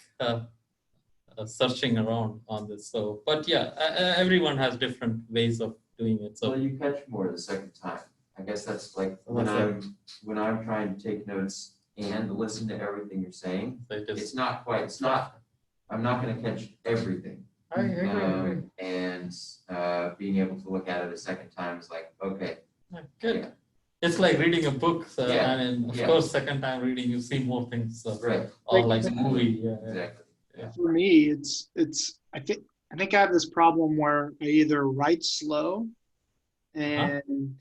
searching around on this. So, but yeah, everyone has different ways of doing it. So well, you catch more the second time. I guess that's like when I'm trying to take notes and listen to everything you're saying. It's not quite. It's not. I'm not going to catch everything. I agree. And being able to look at it a second time is like, okay. Good. Yeah. It's like reading a book. I mean, of course, second time reading, you see more things. Right. Or like a movie. Yeah. Exactly. Yeah. For me, it's. I think I have this problem where I either write slow, and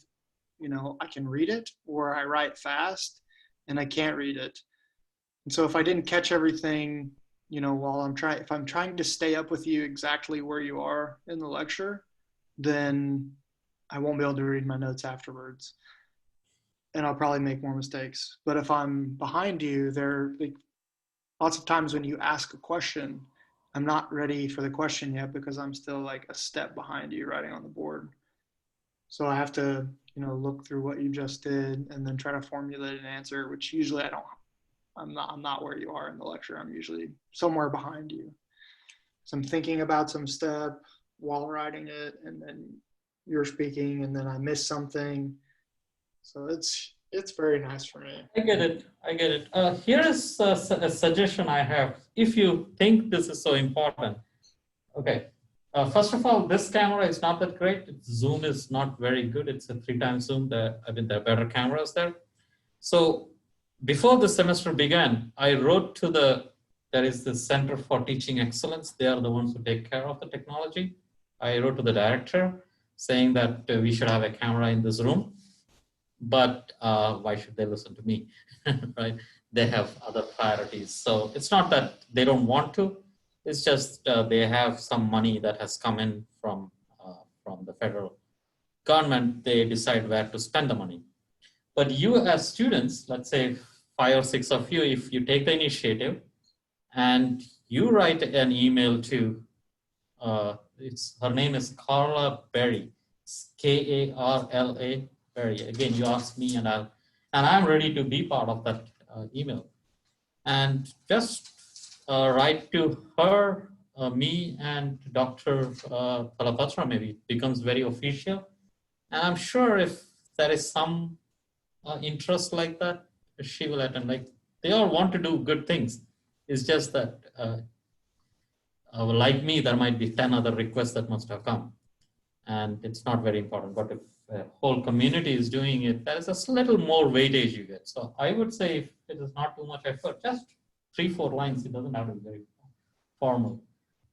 you know I can read it, or I write fast, and I can't read it. And so if I didn't catch everything, you know, if I'm trying to stay up with you exactly where you are in the lecture, then I won't be able to read my notes afterwards, and I'll probably make more mistakes. But if I'm behind you, lots of times when you ask a question, I'm not ready for the question yet because I'm still like a step behind you writing on the board. So I have to, you know, look through what you just did and then try to formulate an answer, which usually I'm not where you are in the lecture. I'm usually somewhere behind you. So I'm thinking about some step while writing it, and then you're speaking, and then I miss something. So it's very nice for me. I get it. Here is a suggestion I have. If you think this is so important, okay. First of all, this camera is not that great. Zoom is not very good. It's a 3x zoom. There are better cameras there. So before the semester began, I wrote there is the Center for Teaching Excellence. They are the ones who take care of the technology. I wrote to the director saying that we should have a camera in this room. But why should they listen to me, right? They have other priorities. So it's not that they don't want to. It's just they have some money that has come in from the federal government. They decide where to spend the money. But you as students, let's say 5 or 6 of you, if you take the initiative and you write an email to, her name is Carla Berry. Karla. Where again you asked me, and I'm ready to be part of that email. And just write to her, me, and Dr. Palapatra maybe becomes very official. And I'm sure if there is some interest like that, she will attend. Like they all want to do good things. It's just that, like me, there might be 10 other requests that must have come, and it's not very important. But if the whole community is doing it, there is a little more weightage you get. So I would say if it is not too much effort, just 3-4 lines. It doesn't have to be very formal.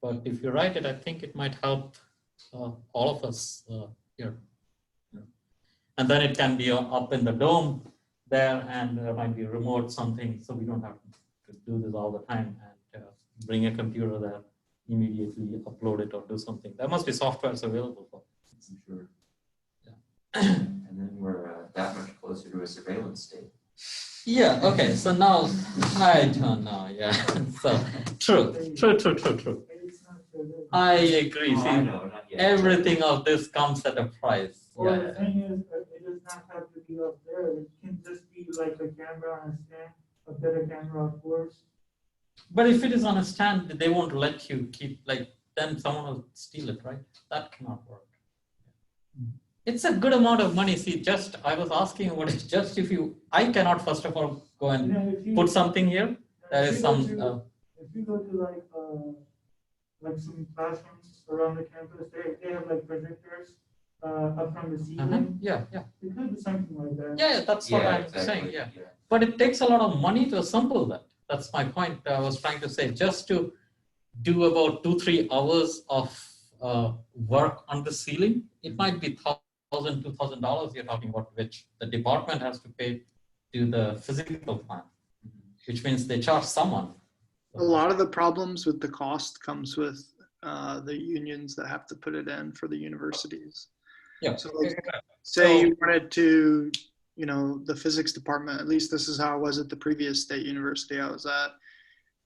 But if you write it, I think it might help all of us here. And then it can be up in the dome there, and there might be remote something, so we don't have to do this all the time and bring a computer there, immediately upload it or do something. There must be softwares available for it. I'm sure. Yeah. And then we're that much closer to a surveillance state. Yeah, okay, so now, I don't know, yeah. So, true. It's not so good. I agree. Oh, See, I know, not yet. everything of this comes at a price. Well, the Yeah. thing is, it does not have to be up there. It can just be like a camera on a stand, a better camera, of course. But if it is on a stand, they won't let you keep, like, then someone will steal it, right? That cannot work. It's a good amount of money. See, just, I was asking what is just if you, I cannot first of all go You and know, if you, put something here. There if is you go some, to- if you go to like some classrooms around the campus, they have like projectors up from the ceiling. yeah. It could be something like that. Yeah, that's what I'm exactly, saying, yeah. But it takes a lot of money to assemble that. That's my point. I was trying to say, just to do about 2-3 hours of work on the ceiling, it might be $1,000, $2,000 you're talking about, which the department has to pay to the physical plant, which means they charge someone. A lot of the problems with the cost comes with the unions that have to put it in for the universities. Yeah. So like, say you wanted to, the physics department, at least this is how it was at the previous state university I was at,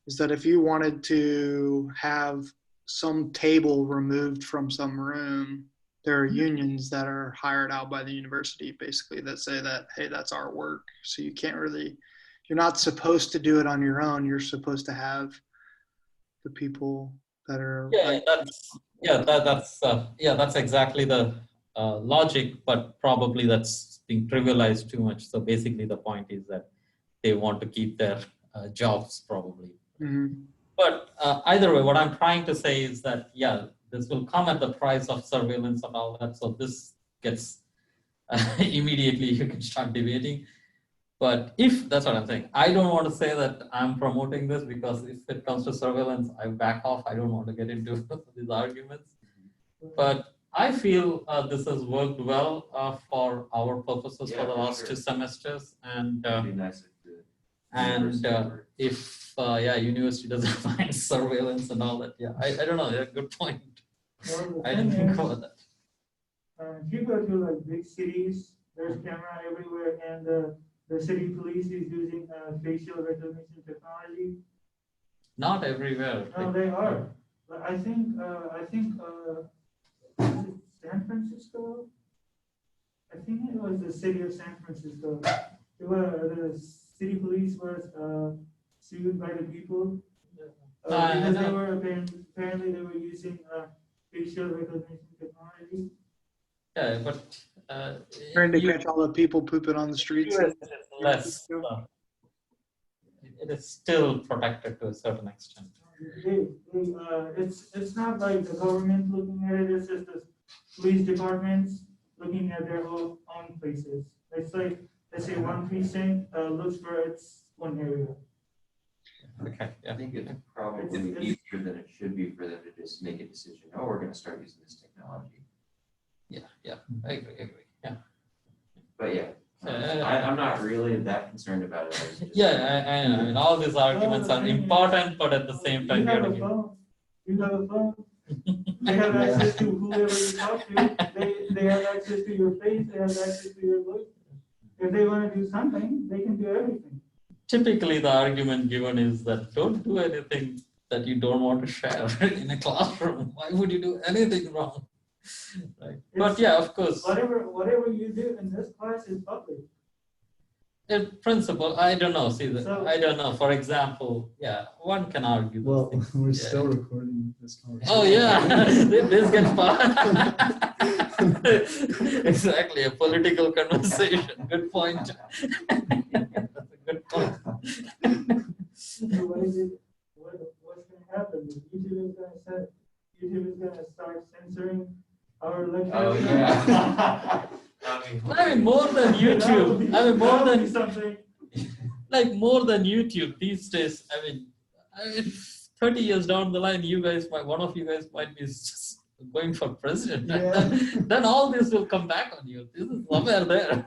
is that if you wanted to have some table removed from some room, there are unions that are hired out by the university basically that say that, hey, that's our work. So you can't really, you're not supposed to do it on your own. You're supposed to have the people that are. That's exactly the logic, but probably that's being trivialized too much. So basically the point is that they want to keep their jobs probably. Mm-hmm. But either way, what I'm trying to say is that, yeah, this will come at the price of surveillance and all that. So this gets immediately you can start debating. But if that's what I'm saying, I don't want to say that I'm promoting this, because if it comes to surveillance, I back off. I don't want to get into these arguments. But I feel this has worked well for our purposes for the last 2 semesters. And It'd be nice if the if university doesn't find surveillance and all that, I don't know. Yeah, good point. Well, I didn't think about that. If you go to like big cities, there's camera everywhere, and the city police is using facial recognition technology. Not everywhere. No, they are. But I think is it San Francisco? I think it was the city of San Francisco. The city police was sued by the people because they were apparently they were using facial recognition technology. Yeah, but Trying to catch all the people pooping on the streets. US is less. It is still protected to a certain extent. It's not like the government looking at it. It's just the police departments looking at their own places. It's like, let's say one precinct looks for its one area. Okay. I think it's probably easier than it should be for them to just make a decision. Oh, we're going to start using this technology. Yeah, I agree. Yeah. But I'm not really that concerned about it. I know. I mean, all these arguments are important, but at the same time, You have a phone. They have access to whoever you talk to. They have access to your face. They have access to your voice. If they want to do something, they can do everything. Typically, the argument given is that don't do anything that you don't want to share in a classroom. Why would you do anything wrong? Right. But yeah, of course, Whatever you do in this class is public. in principle, I don't know. See, So- I don't know. For example, yeah, one can argue. those Well, things. we're Yeah. still recording this conversation. Oh yeah, this gets far. Exactly, a political conversation. Good point. That's a good point. Otherwise, what's going to happen is YouTube is going to start censoring our lectures. Oh, yeah. I mean, more than YouTube. I mean, more than something. like more than YouTube these days. I mean, 30 years down the line, one of you guys might be just going for president. Yeah. Then all this will come back on you. This is somewhere there.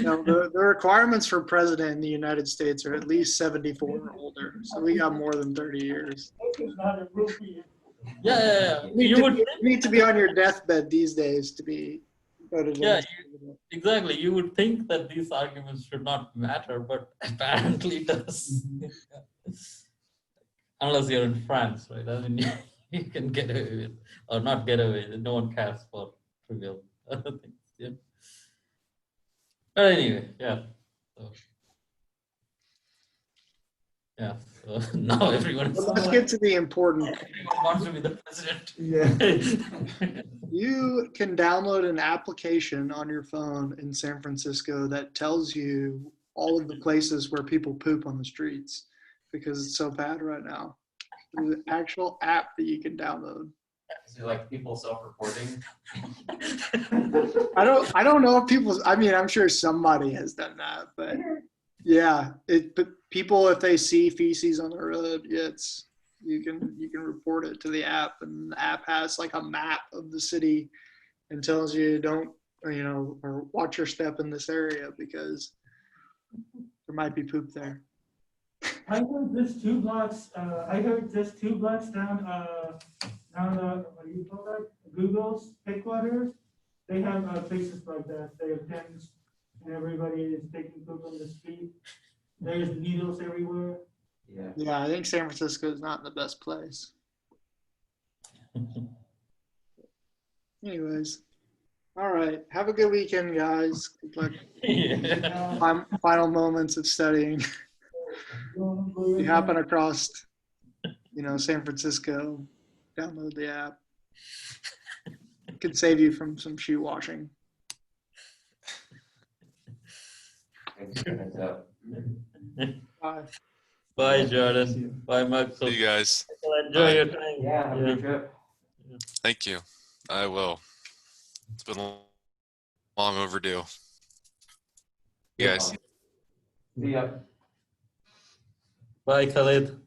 No, the requirements for president in the United States are at least 74 or older. So we got more than 30 years. It's not a rupee. Yeah. You You would need to be on your deathbed these days to be voted in. Yeah, exactly. You would think that these arguments should not matter, but apparently it does. Unless you're in France, right? I mean, you can get away with, or not get away with. No one cares for trivial other things. Yeah. But anyway, yeah. So, yeah. So now everyone Let's get to the important. wants to be the president. Yeah. You can download an application on your phone in San Francisco that tells you all of the places where people poop on the streets because it's so bad right now. There's an actual app that you can download. Is it like people self-reporting? I don't know if I'm sure somebody has done that, but yeah, but people, if they see feces on the road, you can report it to the app, and the app has like a map of the city and tells you or watch your step in this area because there might be poop there. I heard just 2 blocks. Down. What do you call that? Google's headquarters. They have places like that. They have pens, and everybody is taking poop on the street. There's needles everywhere. Yeah. Yeah, I think San Francisco is not the best place. Anyways, all right. Have a good weekend, guys. Good luck. Yeah. Final moments of studying. If you happen across, San Francisco, download the app. It could save you from some shoe washing. Heads up. Bye. Bye, Jordan. Bye, Max. See you guys. Enjoy your time. Yeah, have a good trip. Thank you. I will. It's been long overdue. You guys. See ya. Bye, Khalid.